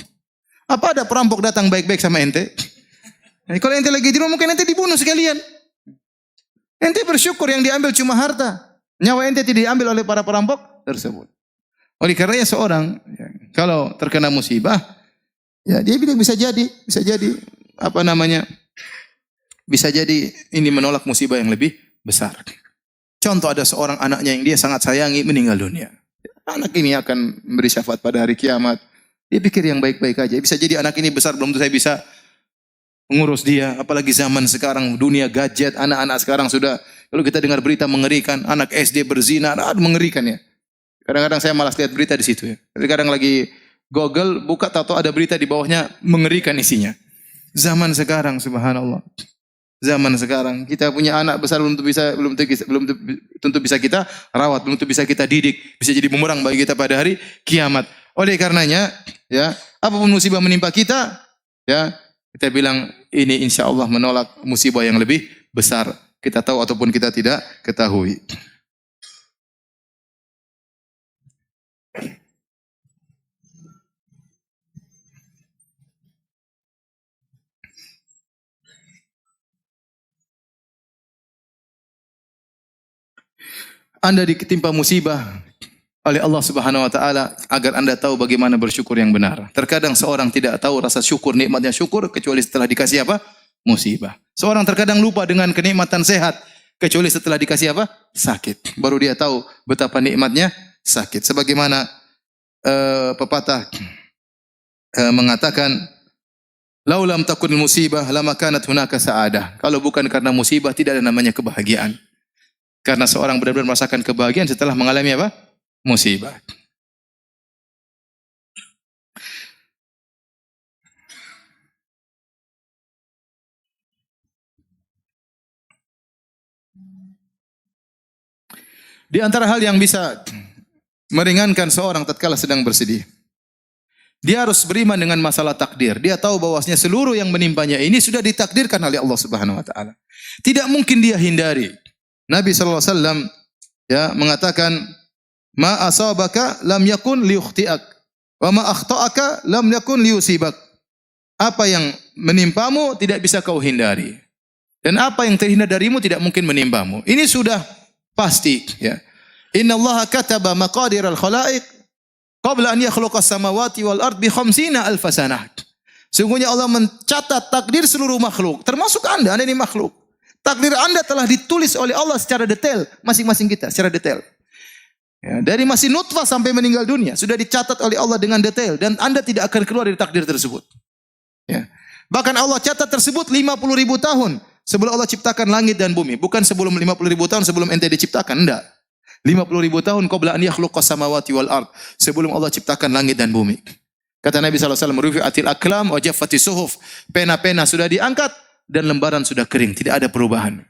[SPEAKER 2] Apa ada perampok datang baik-baik sama ente? Kalau ente lagi di rumah mungkin ente dibunuh sekalian. Ente bersyukur yang diambil cuma harta. Nyawa ente tidak diambil oleh para perampok tersebut. Oleh karenanya seorang kalau terkena musibah, ya dia bilang bisa jadi bisa jadi ini menolak musibah yang lebih besar. Contoh ada seorang anaknya yang dia sangat sayangi meninggal dunia. Anak ini akan memberi syafaat pada hari kiamat. Dia pikir yang baik-baik aja. Bisa jadi anak ini besar belum tentu saya bisa mengurus dia. Apalagi zaman sekarang dunia gadget, anak-anak sekarang sudah, kalau kita dengar berita mengerikan, anak SD berzina, mengerikan ya. Kadang-kadang saya malas lihat berita di situ ya. Tapi kadang lagi Google buka tahu ada berita di bawahnya mengerikan isinya. Zaman sekarang subhanallah. Zaman sekarang kita punya anak besar belum tentu bisa kita rawat, belum tentu bisa kita didik, bisa jadi bumerang bagi kita pada hari kiamat. Oleh karenanya, ya, apapun musibah menimpa kita, ya, kita bilang ini insya Allah menolak musibah yang lebih besar. Kita tahu ataupun kita tidak ketahui. Anda ditimpa musibah oleh Allah Subhanahu wa taala agar Anda tahu bagaimana bersyukur yang benar. Terkadang seorang tidak tahu rasa syukur, nikmatnya syukur kecuali setelah dikasih apa? Musibah. Seorang terkadang lupa dengan kenikmatan sehat kecuali setelah dikasih apa? Sakit. Baru dia tahu betapa nikmatnya sakit. Sebagaimana pepatah mengatakan, "Laulam takun musibah lama kanat hunaka sa'adah." Kalau bukan karena musibah tidak ada namanya kebahagiaan. Karena seorang benar-benar merasakan kebahagiaan setelah mengalami apa? Musibah. Di antara hal yang bisa meringankan seorang tatkala sedang bersedih, dia harus beriman dengan masalah takdir. Dia tahu bahwasanya seluruh yang menimpanya ini sudah ditakdirkan oleh Allah Subhanahu wa taala. Tidak mungkin dia hindari. Nabi sallallahu alaihi wasallam ya mengatakan, "Ma asabaka lam yakun liyukhti'ak, wa ma akhta'aka lam yakun liyusibak." Apa yang menimpamu tidak bisa kau hindari. Dan apa yang terhindar darimu tidak mungkin menimpamu. Ini sudah pasti ya. Inna Allah kataba maqadir al-khalaiq qabla an yakhluqa as-samawati wal ard bi 50,000 sanah. Sungguhnya Allah mencatat takdir seluruh makhluk, termasuk Anda ini makhluk. Takdir Anda telah ditulis oleh Allah secara detail, masing-masing kita secara detail. Ya, dari masih nutfah sampai meninggal dunia sudah dicatat oleh Allah dengan detail dan Anda tidak akan keluar dari takdir tersebut. Ya. Bahkan Allah catat tersebut 50,000 tahun sebelum Allah ciptakan langit dan bumi, bukan sebelum 50,000 tahun sebelum ente diciptakan, enggak. 50,000 tahun qabla an yakhluqas samawati wal ard, sebelum Allah ciptakan langit dan bumi. Kata Nabi sallallahu alaihi wasallam, "Rufi'atil aqlam wa jaffatis suhuf." Pena-pena sudah diangkat dan lembaran sudah kering, tidak ada perubahan.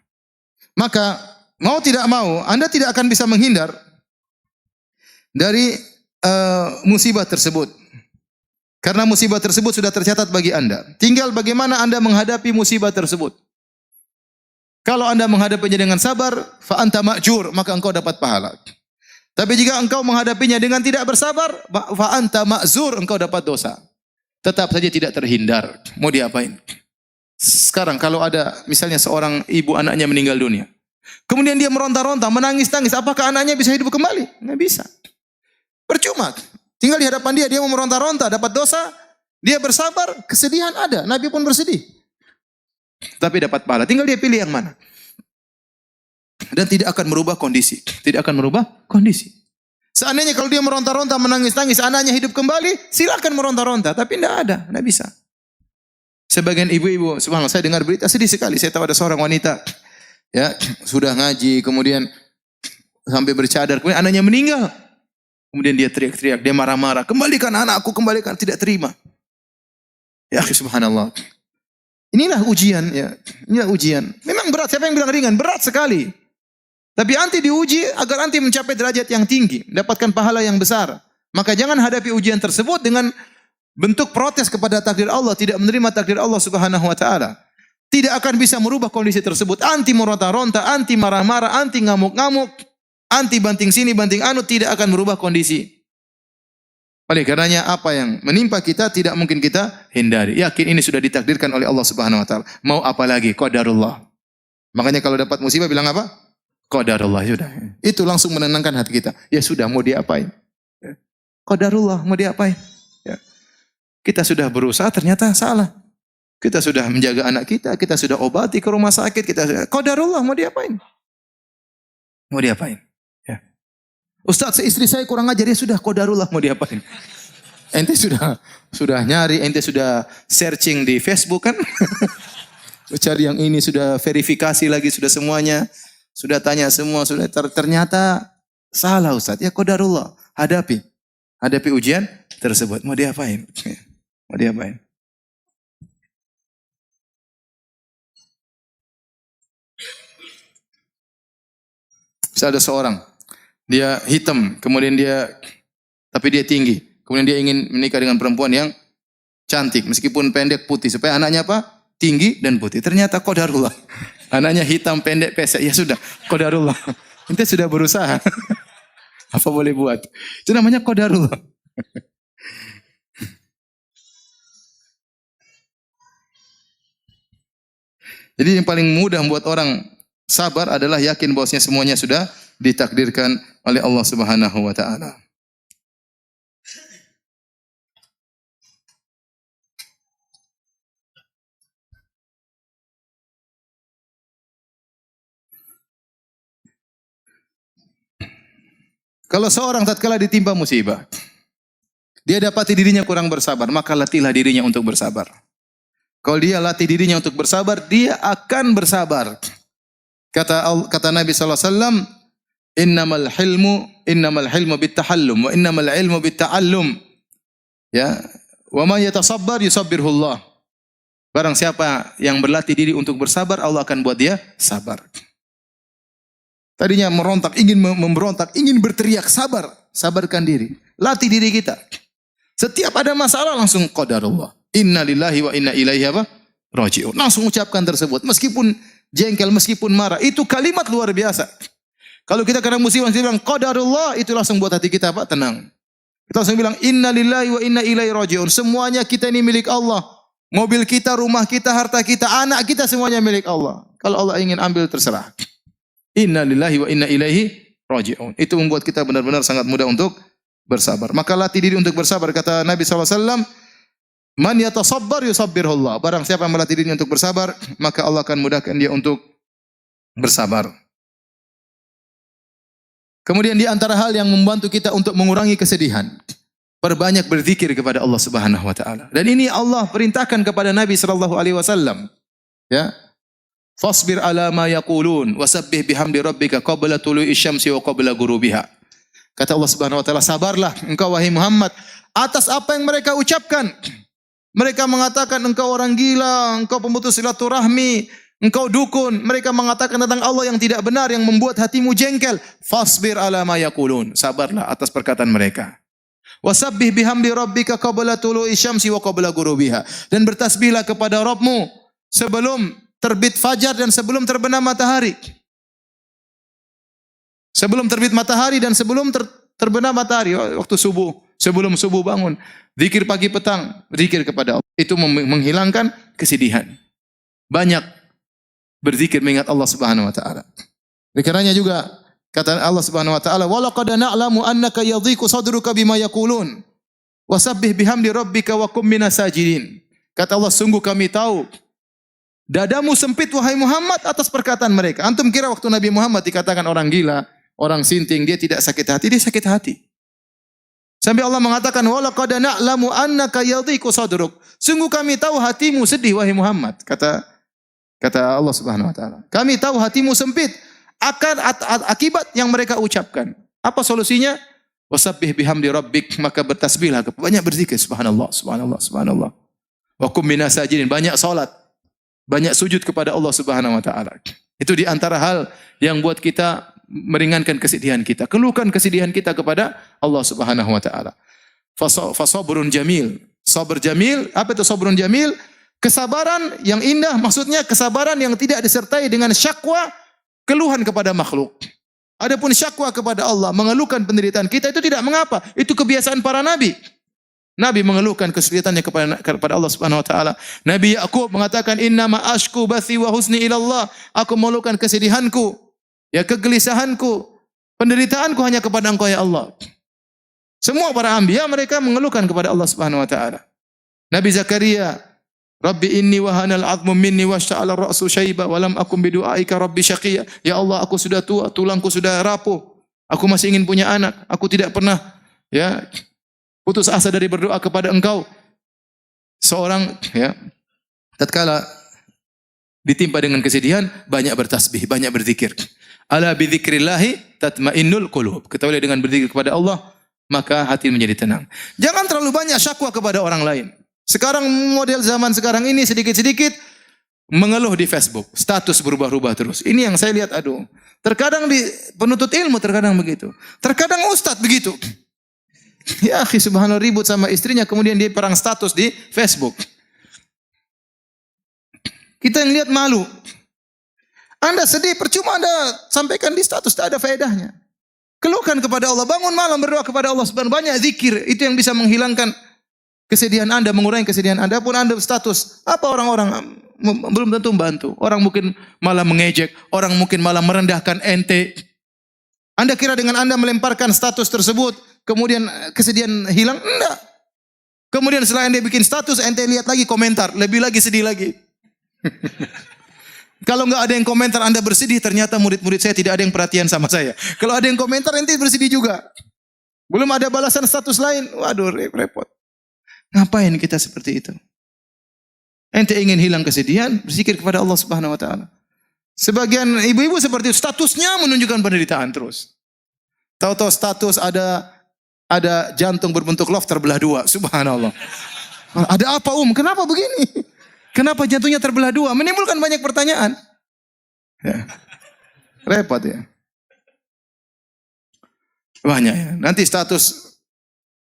[SPEAKER 2] Maka mau tidak mau, Anda tidak akan bisa menghindar dari musibah tersebut. Karena musibah tersebut sudah tercatat bagi Anda. Tinggal bagaimana Anda menghadapi musibah tersebut. Kalau Anda menghadapinya dengan sabar, fa anta ma'jur, maka engkau dapat pahala. Tapi jika engkau menghadapinya dengan tidak bersabar, fa anta ma'zur, engkau dapat dosa. Tetap saja tidak terhindar. Mau diapain? Sekarang kalau ada misalnya seorang ibu anaknya meninggal dunia, kemudian dia meronta-ronta, menangis-tangis, apakah anaknya bisa hidup kembali? Nggak bisa. Percuma. Tinggal di hadapan dia mau meronta-ronta, dapat dosa, dia bersabar, kesedihan ada. Nabi pun bersedih. Tapi dapat pahala. Tinggal dia pilih yang mana. Dan tidak akan merubah kondisi. Tidak akan merubah kondisi. Seandainya kalau dia meronta-ronta, menangis-tangis, anaknya hidup kembali, silakan meronta-ronta. Tapi tidak ada, tidak bisa. Sebagian ibu-ibu, subhanallah, saya dengar berita sedih sekali. Saya tahu ada seorang wanita, ya sudah ngaji, kemudian sampai bercadar, kemudian anaknya meninggal. Kemudian dia teriak-teriak, dia marah-marah. Kembalikan anakku, kembalikan. Tidak terima. Ya subhanallah. Inilah ujian, ya. Inilah ujian. Memang berat. Siapa yang bilang ringan? Berat sekali. Tapi anti diuji agar anti mencapai derajat yang tinggi, mendapatkan pahala yang besar. Maka jangan hadapi ujian tersebut dengan bentuk protes kepada takdir Allah, tidak menerima takdir Allah Subhanahu wa taala. Tidak akan bisa merubah kondisi tersebut. Anti meronta-ronta, anti marah-marah, anti ngamuk-ngamuk, anti banting sini banting anu, tidak akan merubah kondisi. Oleh karenanya apa yang menimpa kita tidak mungkin kita hindari. Yakin ini sudah ditakdirkan oleh Allah Subhanahu wa taala. Mau apa lagi? Qadarullah. Makanya kalau dapat musibah bilang apa? Qadarullah, sudah. Itu langsung menenangkan hati kita. Ya sudah, mau diapain? Qadarullah, mau diapain? Ya. Kita sudah berusaha, ternyata salah. Kita sudah menjaga anak kita sudah obati ke rumah sakit, kita sudah qadarullah, mau diapain? Mau diapain? Ya. Ustaz, istri saya kurang ajar, ya sudah qadarullah, mau diapain? Ente sudah nyari, ente sudah searching di Facebook kan? Cari yang ini, sudah verifikasi lagi, sudah semuanya, sudah tanya semua, sudah ternyata salah Ustaz. Ya qadarullah, hadapi ujian tersebut. Mau diapain? Mau diapain? Bisa ada seorang, dia hitam, kemudian tapi dia tinggi. Kemudian dia ingin menikah dengan perempuan yang cantik, meskipun pendek putih, supaya anaknya apa? Tinggi dan putih. Ternyata qadarullah. Anaknya hitam, pendek, pesek. Ya sudah, qadarullah. Ente sudah berusaha. Apa boleh buat? Itu namanya qadarullah. Jadi yang paling mudah membuat orang sabar adalah yakin bahwasanya semuanya sudah ditakdirkan oleh Allah Subhanahu wa taala. Kalau seorang tatkala ditimpa musibah, dia dapati dirinya kurang bersabar, maka latihlah dirinya untuk bersabar. Kalau dia latih dirinya untuk bersabar, dia akan bersabar. Kata Nabi SAW, innamal hilmu bittahallum, wa innamal ilmu bitta'allum. Ya, wa man yatasabbar yusabbirhullah. Barang siapa yang berlatih diri untuk bersabar, Allah akan buat dia sabar. Tadinya merontak, ingin memberontak, ingin berteriak, sabarkan diri. Latih diri kita. Setiap ada masalah langsung qadarullah. Inna lillahi wa inna ilaihi raji'un. Langsung ucapkan tersebut. Meskipun jengkel, meskipun marah. Itu kalimat luar biasa. Kalau kita kena musibah, kita bilang qadarullah, itu langsung buat hati kita apa? Tenang. Kita langsung bilang inna lillahi wa inna ilaihi raji'un. Semuanya kita ini milik Allah. Mobil kita, rumah kita, harta kita, anak kita, semuanya milik Allah. Kalau Allah ingin ambil, terserah. Inna lillahi wa inna ilaihi raji'un. Itu membuat kita benar-benar sangat mudah untuk bersabar. Maka latih diri untuk bersabar. Kata Nabi SAW, man yatasabbar yusabbirhullah. Barang siapa yang melatih dirinya untuk bersabar, maka Allah akan mudahkan dia untuk bersabar. Kemudian di antara hal yang membantu kita untuk mengurangi kesedihan, perbanyak berzikir kepada Allah Subhanahu wa taala. Dan ini Allah perintahkan kepada Nabi sallallahu alaihi wasallam. Ya. Fasbir ala ma yaqulun wasabbih bihamdi rabbika qabla tulu'i syamsi wa qabla ghurubiha. Kata Allah Subhanahu wa taala, sabarlah engkau wahai Muhammad atas apa yang mereka ucapkan. Mereka mengatakan engkau orang gila, engkau pemutus silaturahmi, engkau dukun. Mereka mengatakan tentang Allah yang tidak benar, yang membuat hatimu jengkel. Fasbir ala ma yaqulun. Sabarlah atas perkataan mereka. Wasabbih bihamdi rabbika qabla tulu'i syamsi wa qabla ghurubiha. Dan bertasbihlah kepada Rabbmu sebelum terbit fajar dan sebelum terbenam matahari. Sebelum terbit matahari dan sebelum terbenam matahari, waktu subuh, sebelum subuh bangun, zikir pagi petang, zikir kepada Allah. Itu menghilangkan kesedihan. Banyak berzikir mengingat Allah Subhanahu wa taala. Oleh karenanya juga kata Allah Subhanahu wa taala, "Wa laqad na'lamu annaka yadhiqu sadruka bima yaqulun. Wasabbih bihamdi rabbika wa kum minas sajidin." Kata Allah, sungguh kami tahu dadamu sempit wahai Muhammad atas perkataan mereka. Antum kira waktu Nabi Muhammad dikatakan orang gila, orang sinting, dia tidak sakit hati? Dia sakit hati. Sampai Allah mengatakan, "Wa laqad na'lamu annaka yadhiqu sadruk." Sungguh kami tahu hatimu sedih wahai Muhammad. Kata Allah Subhanahu wa taala. Kami tahu hatimu sempit akan akibat yang mereka ucapkan. Apa solusinya? Wasabbih bihamdi rabbik, maka bertasbihlah, banyak berzikir, subhanallah, subhanallah, subhanallah. Wa kum minas sajidin, banyak salat, banyak sujud kepada Allah Subhanahu wa taala. Itu di antara hal yang buat kita meringankan kesedihan kita. Keluhkan kesedihan kita kepada Allah Subhanahu wa taala. Fasabrun jamil. Sabar jamil, apa itu sabrun jamil? Kesabaran yang indah, maksudnya kesabaran yang tidak disertai dengan syakwa, keluhan kepada makhluk. Adapun syakwa kepada Allah, mengeluhkan penderitaan kita, itu tidak mengapa. Itu kebiasaan para nabi. Nabi mengeluhkan kesulitannya kepada Allah Subhanahu wa taala. Nabi Yakub mengatakan, "Innama ashku bathi wa husni ila Allah." Aku mengeluhkan kesedihanku, ya kegelisahanku, penderitaanku hanya kepada Engkau ya Allah. Semua para anbiya mereka mengeluhkan kepada Allah Subhanahu wa taala. Nabi Zakaria, Rabbi inni wahanal azmu minni washta'ala ra'su syaiba wa lam akum bidu'aika rabbi syaqiyya. Ya Allah, aku sudah tua, tulangku sudah rapuh. Aku masih ingin punya anak. Aku tidak pernah ya putus asa dari berdoa kepada Engkau. Seorang ya tatkala ditimpa dengan kesedihan, banyak bertasbih, banyak berzikir. Ala bi dzikrillah tatmainnul qulub. Ketahuilah dengan berzikir kepada Allah, maka hati menjadi tenang. Jangan terlalu banyak syakwa kepada orang lain. Sekarang model zaman sekarang ini sedikit-sedikit mengeluh di Facebook, status berubah-ubah terus. Ini yang saya lihat, aduh. Terkadang di penuntut ilmu terkadang begitu. Terkadang ustadz begitu. Ya akhi, subhanallah, ribut sama istrinya kemudian dia perang status di Facebook. Kita yang lihat malu. Anda sedih, percuma Anda sampaikan di status, tak ada faedahnya. Keluhkan kepada Allah, bangun malam berdoa kepada Allah subhanahu, banyak zikir, itu yang bisa menghilangkan kesedihan Anda, mengurangi kesedihan Anda. Pun Anda status, apa orang-orang belum tentu membantu. Orang mungkin malah mengejek, orang mungkin malah merendahkan ente. Anda kira dengan Anda melemparkan status tersebut, kemudian kesedihan hilang? Enggak. Kemudian setelah Anda bikin status, ente lihat lagi komentar, lebih lagi sedih lagi. Kalau enggak ada yang komentar Anda bersedih, ternyata murid-murid saya tidak ada yang perhatian sama saya. Kalau ada yang komentar, ente bersedih juga. Belum ada balasan status lain, waduh repot. Ngapain kita seperti itu? Ente ingin hilang kesedihan, berzikir kepada Allah Subhanahu wa taala. Sebagian ibu-ibu seperti itu, statusnya menunjukkan penderitaan terus. Tahu-tahu status ada jantung berbentuk love terbelah dua, subhanallah. Ada apa Kenapa begini? Kenapa jantungnya terbelah dua? Menimbulkan banyak pertanyaan. Ya. Repot ya. Banyak ya. Nanti status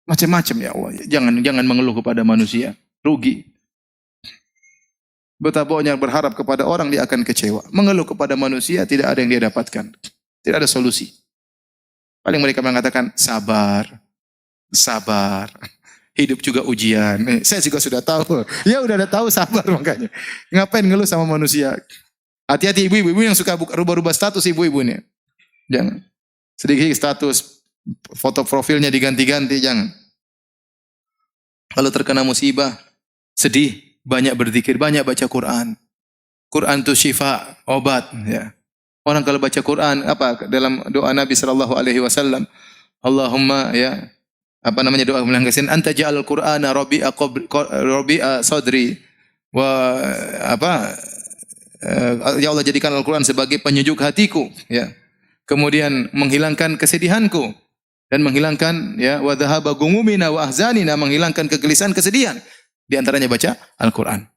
[SPEAKER 2] macam-macam ya Allah. Jangan mengeluh kepada manusia. Rugi. Betapa banyak berharap kepada orang, dia akan kecewa. Mengeluh kepada manusia tidak ada yang dia dapatkan. Tidak ada solusi. Paling mereka mengatakan sabar. Sabar. Hidup juga ujian. Saya juga sudah tahu. Ya udah ada tahu, sabar makanya. Ngapain ngeluh sama manusia? Hati-hati ibu-ibu yang suka rubah-rubah status ibu-ibu ini. Jangan. Sedikit status, foto profilnya diganti-ganti, jangan. Kalau terkena musibah, sedih, banyak berzikir, banyak baca Quran. Quran itu syifa, obat. Ya. Orang kalau baca Quran, apa dalam doa Nabi sallallahu alaihi wasallam, Allahumma ya, apa namanya doa melanggasin, anta ja'al Qur'ana rabi'a sadri wa apa ya Allah, jadikan Al-Quran sebagai penyejuk hatiku, ya. Kemudian menghilangkan kesedihanku dan menghilangkan ya wa dhahaba gumumina wa ahzanina, menghilangkan kegelisahan, kesedihan. Di antaranya baca Al-Quran.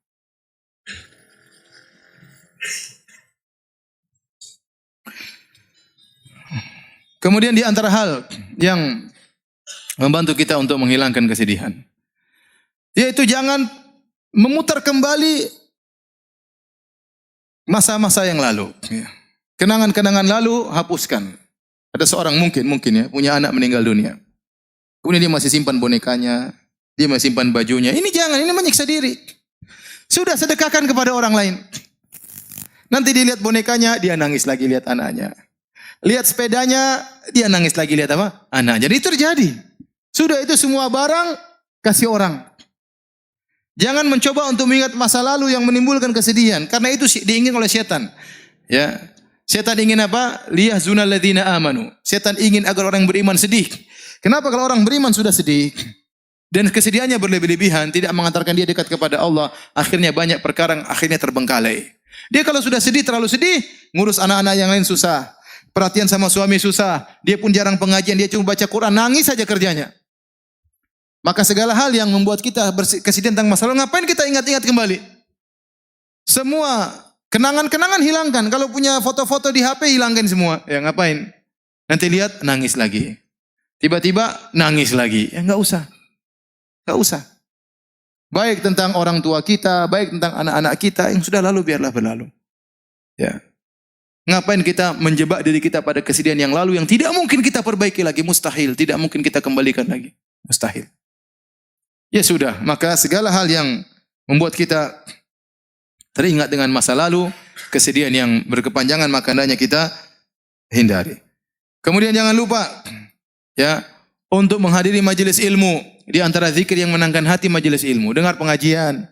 [SPEAKER 2] Kemudian di antara hal yang membantu kita untuk menghilangkan kesedihan, yaitu jangan memutar kembali masa-masa yang lalu. Kenangan-kenangan lalu hapuskan. Ada seorang mungkin ya punya anak meninggal dunia. Kemudian dia masih simpan bonekanya, dia masih simpan bajunya. Ini jangan, ini menyiksa diri. Sudah sedekahkan kepada orang lain. Nanti dilihat bonekanya, dia nangis lagi lihat anaknya. Lihat sepedanya, dia nangis lagi lihat apa? Anaknya. Jadi itu terjadi. Sudah itu semua barang kasih orang. Jangan mencoba untuk mengingat masa lalu yang menimbulkan kesedihan, karena itu diingin oleh setan. Ya. Setan ingin apa? Liyahzunal ladzina amanu. Setan ingin agar orang beriman sedih. Kenapa kalau orang beriman sudah sedih dan kesedihannya berlebih-lebihan, tidak mengantarkan dia dekat kepada Allah, akhirnya banyak perkara akhirnya terbengkalai. Dia kalau sudah sedih, terlalu sedih, ngurus anak-anak yang lain susah. Perhatian sama suami susah. Dia pun jarang pengajian, dia cuma baca Quran, nangis saja kerjanya. Maka segala hal yang membuat kita kesedihan tentang masa lalu, ngapain kita ingat-ingat kembali? Semua kenangan-kenangan hilangkan. Kalau punya foto-foto di HP, hilangkan semua. Ya ngapain? Nanti lihat, nangis lagi. Tiba-tiba nangis lagi. Ya enggak usah. Enggak usah. Baik tentang orang tua kita, baik tentang anak-anak kita, yang sudah lalu biarlah berlalu. Ya. Ngapain kita menjebak diri kita pada kesedihan yang lalu yang tidak mungkin kita perbaiki lagi, mustahil, tidak mungkin kita kembalikan lagi. Mustahil. Ya sudah, maka segala hal yang membuat kita teringat dengan masa lalu, kesedihan yang berkepanjangan, maka hendaknya kita hindari. Kemudian jangan lupa ya, untuk menghadiri majelis ilmu. Di antara zikir yang menangkan hati majelis ilmu, dengar pengajian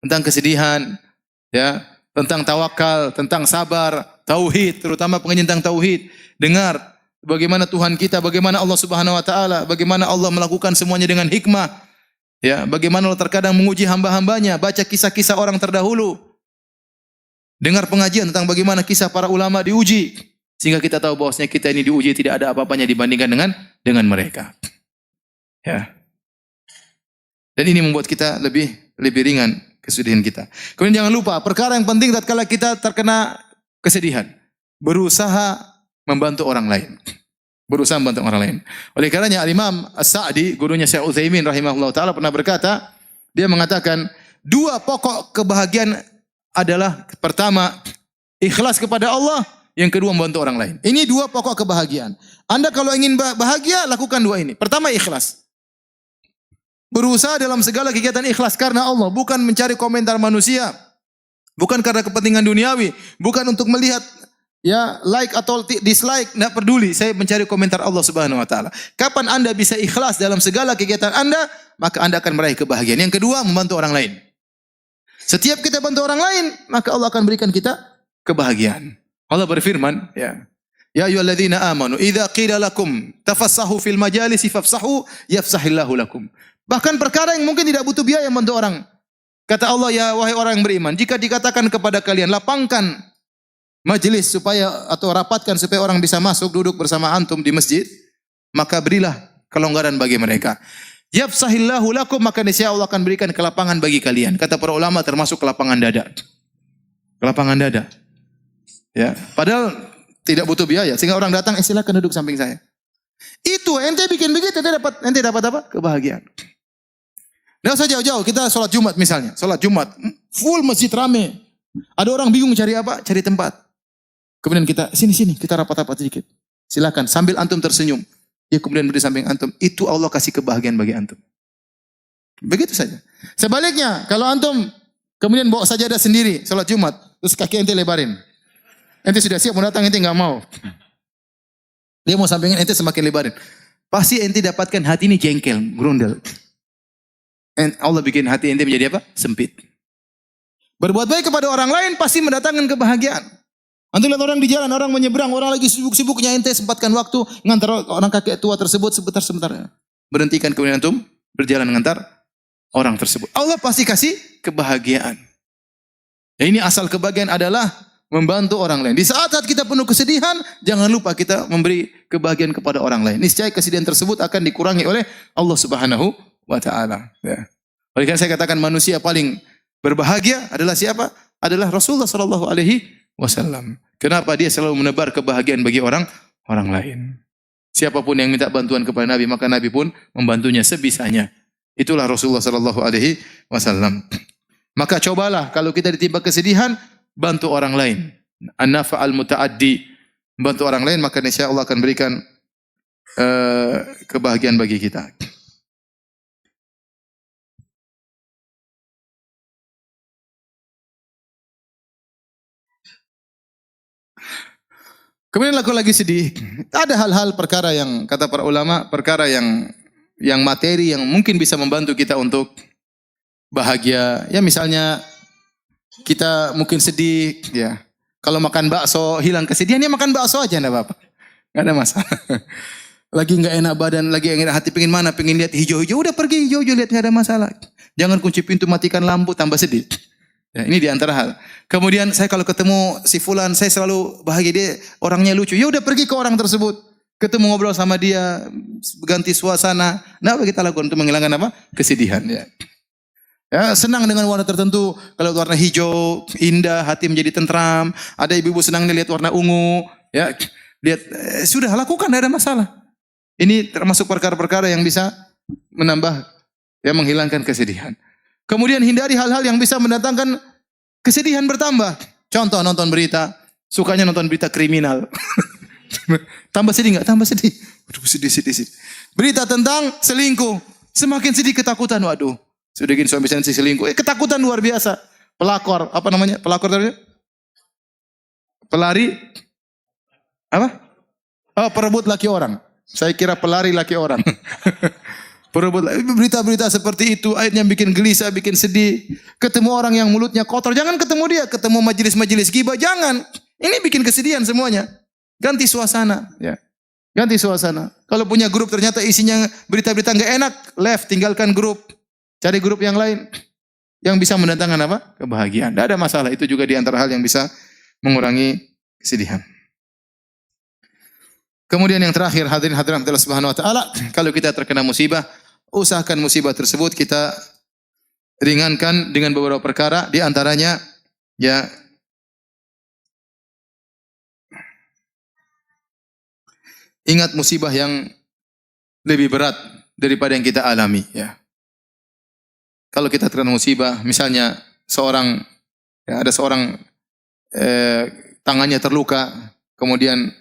[SPEAKER 2] tentang kesedihan, ya, tentang tawakal, tentang sabar, tauhid, terutama pengajian tentang tauhid. Dengar bagaimana Tuhan kita, bagaimana Allah Subhanahu wa taala, bagaimana Allah melakukan semuanya dengan hikmah. Ya, bagaimana Allah terkadang menguji hamba-hambanya, baca kisah-kisah orang terdahulu. Dengar pengajian tentang bagaimana kisah para ulama diuji, sehingga kita tahu bahwasanya kita ini diuji tidak ada apa-apanya dibandingkan dengan mereka. Ya. Dan ini membuat kita lebih ringan kesedihan kita. Kemudian jangan lupa perkara yang penting tatkala kita terkena kesedihan, berusaha membantu orang lain. Berusaha membantu orang lain. Oleh karenanya Al-Imam As-Sa'di, gurunya Syekh Utsaimin rahimahullah taala pernah berkata, dia mengatakan, dua pokok kebahagiaan adalah pertama ikhlas kepada Allah, yang kedua membantu orang lain. Ini dua pokok kebahagiaan. Anda kalau ingin bahagia, lakukan dua ini. Pertama ikhlas. Berusaha dalam segala kegiatan ikhlas karena Allah, bukan mencari komentar manusia, bukan karena kepentingan duniawi, bukan untuk melihat ya like atau dislike, tidak peduli. Saya mencari komentar Allah Subhanahu wa taala. Kapan Anda bisa ikhlas dalam segala kegiatan Anda, maka Anda akan meraih kebahagiaan. Yang kedua, membantu orang lain. Setiap kita bantu orang lain, maka Allah akan berikan kita kebahagiaan. Allah berfirman, ya. Ya ayyuhalladzina amanu, idza qila lakum tafassahu fil majalisi fafsahu yafsahillahu lakum. Bahkan perkara yang mungkin tidak butuh biaya membantu orang. Kata Allah, ya wahai orang yang beriman, jika dikatakan kepada kalian lapangkan majelis supaya atau rapatkan supaya orang bisa masuk duduk bersama antum di masjid, maka berilah kelonggaran bagi mereka. Yafsahillahu lakum, maka niscaya Allah akan berikan kelapangan bagi kalian. Kata para ulama termasuk kelapangan dada. Kelapangan dada. Ya, padahal tidak butuh biaya sehingga orang datang, silakan duduk samping saya. Itu ente bikin begitu, ente dapat apa? Kebahagiaan. Nggak usah jauh-jauh, kita sholat Jumat misalnya. Sholat Jumat, full masjid rame. Ada orang bingung cari apa? Cari tempat. Kemudian kita, sini, kita rapat-rapat sedikit. Silakan, sambil antum tersenyum. Dia kemudian berdiri samping antum. Itu Allah kasih kebahagiaan bagi antum. Begitu saja. Sebaliknya, kalau antum kemudian bawa sajadah sendiri, sholat Jumat, terus kaki ente lebarin. Ente sudah siap mau datang, ente nggak mau. Dia mau sampingin ente semakin lebarin. Pasti ente dapatkan hati ini jengkel, grundel. Allah bikin hati ente menjadi apa? Sempit. Berbuat baik kepada orang lain pasti mendatangkan kebahagiaan. Antum lihat orang di jalan, orang menyeberang, orang lagi sibuk-sibuknya, ente sempatkan waktu ngantar orang kakek tua tersebut sebentar. Berhentikan kemudian antum berjalan ngantar orang tersebut. Allah pasti kasih kebahagiaan. Ya, ini asal kebahagiaan adalah membantu orang lain. Di saat-saat kita penuh kesedihan, jangan lupa kita memberi kebahagiaan kepada orang lain. Niscaya kesedihan tersebut akan dikurangi oleh Allah Subhanahu wa taala. Ya. Oleh karena saya katakan manusia paling berbahagia adalah siapa? Adalah Rasulullah sallallahu alaihi wasallam. Kenapa? Dia selalu menebar kebahagiaan bagi orang lain. Siapapun yang minta bantuan kepada Nabi, maka Nabi pun membantunya sebisanya. Itulah Rasulullah sallallahu alaihi wasallam. Maka cobalah kalau kita ditimpa kesedihan, bantu orang lain. An-nafa'al muta'addi, membantu orang lain, maka insya Allah akan berikan kebahagiaan bagi kita. Kemudian aku lagi sedih. Ada hal-hal perkara yang kata para ulama, perkara yang materi yang mungkin bisa membantu kita untuk bahagia. Ya misalnya kita mungkin sedih, ya. Kalau makan bakso hilang kesedihan, ya makan bakso aja enggak apa-apa. Enggak ada masalah. Lagi enggak enak badan, lagi enggak enak hati, pengen mana? Pengen lihat hijau-hijau, udah pergi hijau-hijau lihat, enggak ada masalah. Jangan kunci pintu, matikan lampu, tambah sedih. Ya, ini di antara hal. Kemudian saya kalau ketemu si fulan, saya selalu bahagia, dia orangnya lucu. Ya udah pergi ke orang tersebut. Ketemu ngobrol sama dia, ganti suasana. Nah, apa kita lakukan untuk menghilangkan apa? Kesedihan, ya. Ya, senang dengan warna tertentu. Kalau warna hijau, indah, hati menjadi tentram. Ada ibu-ibu senang lihat warna ungu, ya. Lihat sudah lakukan, tidak ada masalah. Ini termasuk perkara-perkara yang bisa menambah, ya, menghilangkan kesedihan. Kemudian hindari hal-hal yang bisa mendatangkan kesedihan bertambah. Contoh nonton berita, sukanya nonton berita kriminal. Tambah sedih enggak? Tambah sedih. Waduh, sedih. Berita tentang selingkuh, semakin sedih, ketakutan. Waduh, sudah gini suami saya selingkuh. Ketakutan luar biasa. Pelakor, apa namanya? Pelakor tadi? Pelari apa? Oh, perebut laki orang. Saya kira pelari laki orang. Berita-berita seperti itu akhirnya bikin gelisah, bikin sedih. Ketemu orang yang mulutnya kotor, jangan ketemu dia. Ketemu majelis-majelis ghibah, jangan. Ini bikin kesedihan semuanya. Ganti suasana, ya. Ganti suasana. Kalau punya grup ternyata isinya berita-berita enggak enak, left, tinggalkan grup. Cari grup yang lain yang bisa mendatangkan apa? Kebahagiaan. Tidak ada masalah. Itu juga di antara hal yang bisa mengurangi kesedihan. Kemudian yang terakhir, hadirin hadirat Allah Subhanahu wa taala, kalau kita terkena musibah, usahakan musibah tersebut kita ringankan dengan beberapa perkara, di antaranya ya ingat musibah yang lebih berat daripada yang kita alami, ya. Kalau kita terkena musibah, misalnya ada seorang tangannya terluka, kemudian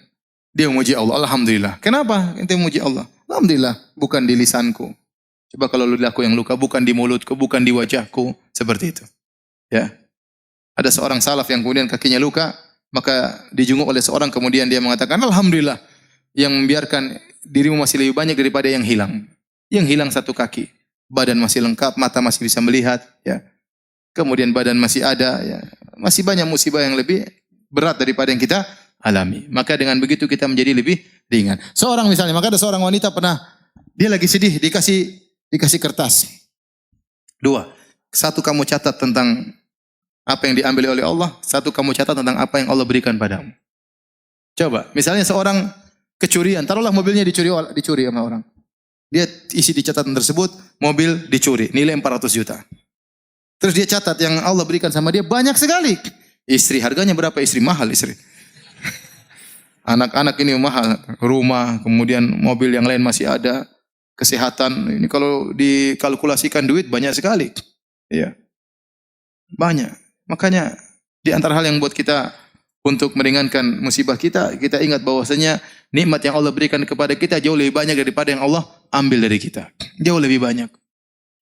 [SPEAKER 2] dia memuji Allah, alhamdulillah. Kenapa ente memuji Allah? Alhamdulillah, bukan di lisanku. Coba kalau lidahku yang luka, bukan di mulutku, bukan di wajahku, seperti itu. Ya. Ada seorang salaf yang kemudian kakinya luka, maka dijunguk oleh seorang, kemudian dia mengatakan, alhamdulillah, yang membiarkan dirimu masih lebih banyak daripada yang hilang. Yang hilang satu kaki, badan masih lengkap, mata masih bisa melihat, ya. Kemudian badan masih ada, ya. Masih banyak musibah yang lebih berat daripada yang kita alami. Maka dengan begitu kita menjadi lebih ringan. Seorang misalnya, maka ada seorang wanita pernah, dia lagi sedih, dikasih kertas. 2. Satu kamu catat tentang apa yang diambil oleh Allah, satu kamu catat tentang apa yang Allah berikan padamu. Coba, misalnya seorang kecurian, taruhlah mobilnya dicuri sama orang. Dia isi di catatan tersebut, mobil dicuri, nilai 400 juta. Terus dia catat yang Allah berikan sama dia banyak sekali. Istri, harganya berapa istri? Mahal istri. Anak-anak ini mahal, rumah, kemudian mobil yang lain masih ada, kesehatan. Ini kalau dikalkulasikan duit banyak sekali. Iya. Banyak. Makanya di antara hal yang buat kita untuk meringankan musibah kita ingat bahwasanya nikmat yang Allah berikan kepada kita jauh lebih banyak daripada yang Allah ambil dari kita. Jauh lebih banyak.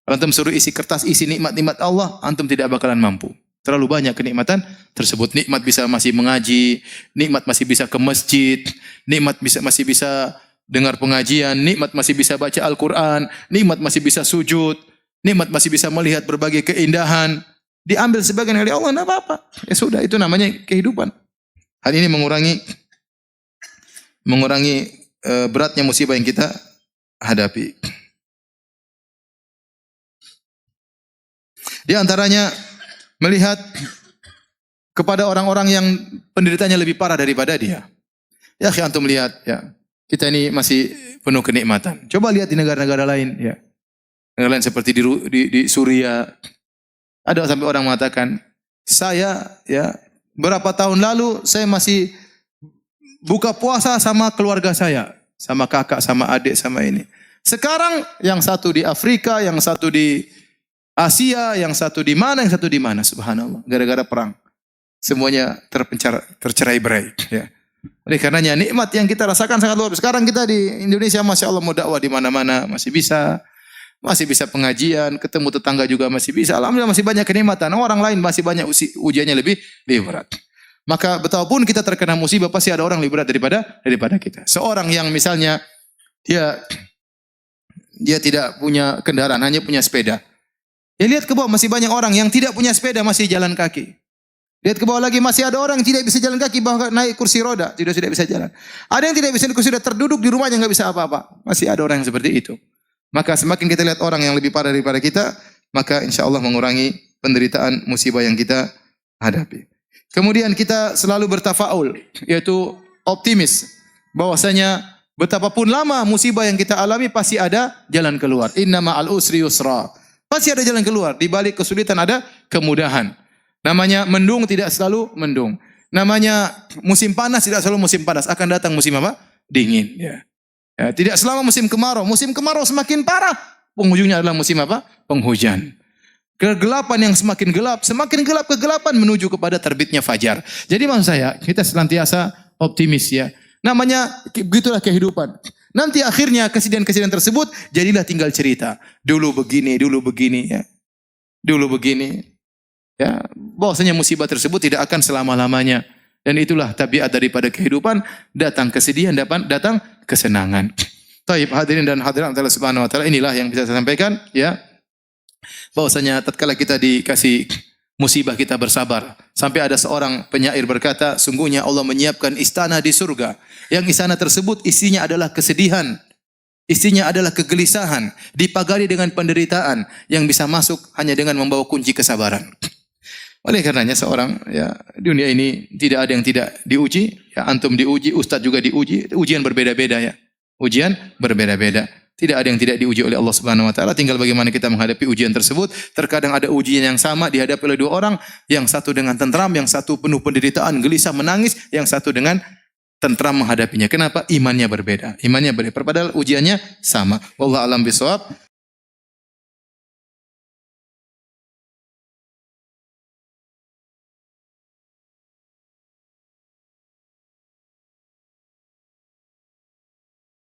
[SPEAKER 2] Kalau antum suruh isi kertas isi nikmat-nikmat Allah, antum tidak bakalan mampu. Terlalu banyak kenikmatan tersebut. Nikmat bisa masih mengaji, nikmat masih bisa ke masjid, nikmat masih bisa dengar pengajian, nikmat masih bisa baca Al-Quran, nikmat masih bisa sujud, nikmat masih bisa melihat berbagai keindahan. Diambil sebagian dari Allah, tidak apa-apa. Ya sudah, itu namanya kehidupan. Hal ini mengurangi beratnya musibah yang kita hadapi. Di antaranya melihat kepada orang-orang yang penderitanya lebih parah daripada dia. Ya, antum lihat, ya, kita ini masih penuh kenikmatan. Coba lihat di negara-negara lain, ya. Negara lain seperti di Suriah. Ada sampai orang mengatakan, saya, ya, berapa tahun lalu saya masih buka puasa sama keluarga saya, sama kakak, sama adik, sama ini. Sekarang yang satu di Afrika, yang satu di Asia, yang satu di mana, subhanallah, gara-gara perang. Semuanya tercerai-berai, ya. Oleh karenanya nikmat yang kita rasakan sangat luar biasa. Sekarang kita di Indonesia Masya Allah mau dakwah di mana-mana masih bisa. Masih bisa pengajian, ketemu tetangga juga masih bisa. Alhamdulillah masih banyak kenikmatan. Orang lain masih banyak ujiannya lebih berat. Maka betapapun kita terkena musibah pasti ada orang lebih berat daripada kita. Seorang yang misalnya dia tidak punya kendaraan, hanya punya sepeda. Ya lihat ke bawah masih banyak orang yang tidak punya sepeda masih jalan kaki. Lihat ke bawah lagi masih ada orang yang tidak bisa jalan kaki bahkan naik kursi roda tidak bisa jalan. Ada yang tidak bisa naik kursi roda terduduk di rumahnya nggak bisa apa-apa. Masih ada orang yang seperti itu. Maka semakin kita lihat orang yang lebih parah daripada kita, maka insya Allah mengurangi penderitaan musibah yang kita hadapi. Kemudian kita selalu bertafaul, yaitu optimis. Bahwasanya betapapun lama musibah yang kita alami pasti ada jalan keluar. Inna ma'al usri yusra. Pasti ada jalan keluar. Di balik kesulitan ada kemudahan. Namanya mendung tidak selalu mendung. Namanya musim panas tidak selalu musim panas. Akan datang musim apa? Dingin. Ya, tidak selama musim kemarau. Musim kemarau semakin parah. Penghujungnya adalah musim apa? Penghujan. Kegelapan yang semakin gelap kegelapan menuju kepada terbitnya fajar. Jadi maksud saya, kita senantiasa optimis ya. Namanya begitulah kehidupan. Nanti akhirnya kesedihan-kesedihan tersebut jadilah tinggal cerita. Dulu begini ya. Dulu begini. Ya, bahwasanya musibah tersebut tidak akan selama-lamanya. Dan itulah tabiat daripada kehidupan, datang kesedihan, datang kesenangan. Taib hadirin dan hadirat Allah Subhanahu wa taala, inilah yang bisa saya sampaikan ya. Bahwasanya tatkala kita dikasih musibah kita bersabar. Sampai ada seorang penyair berkata, sungguhnya Allah menyiapkan istana di surga. Yang istana tersebut isinya adalah kesedihan. Isinya adalah kegelisahan, dipagari dengan penderitaan yang bisa masuk hanya dengan membawa kunci kesabaran. Oleh karenanya seorang ya dunia ini tidak ada yang tidak diuji, ya antum diuji, ustaz juga diuji, ujian berbeda-beda ya. Ujian berbeda-beda. Tidak ada yang tidak diuji oleh Allah Subhanahu wa taala, tinggal bagaimana kita menghadapi ujian tersebut. Terkadang ada ujian yang sama dihadapi oleh dua orang, yang satu dengan tentram, yang satu penuh penderitaan, gelisah menangis, yang satu dengan tentram menghadapinya. Kenapa? Imannya berbeda. Padahal ujiannya sama. Wallahu a'lam bishawab.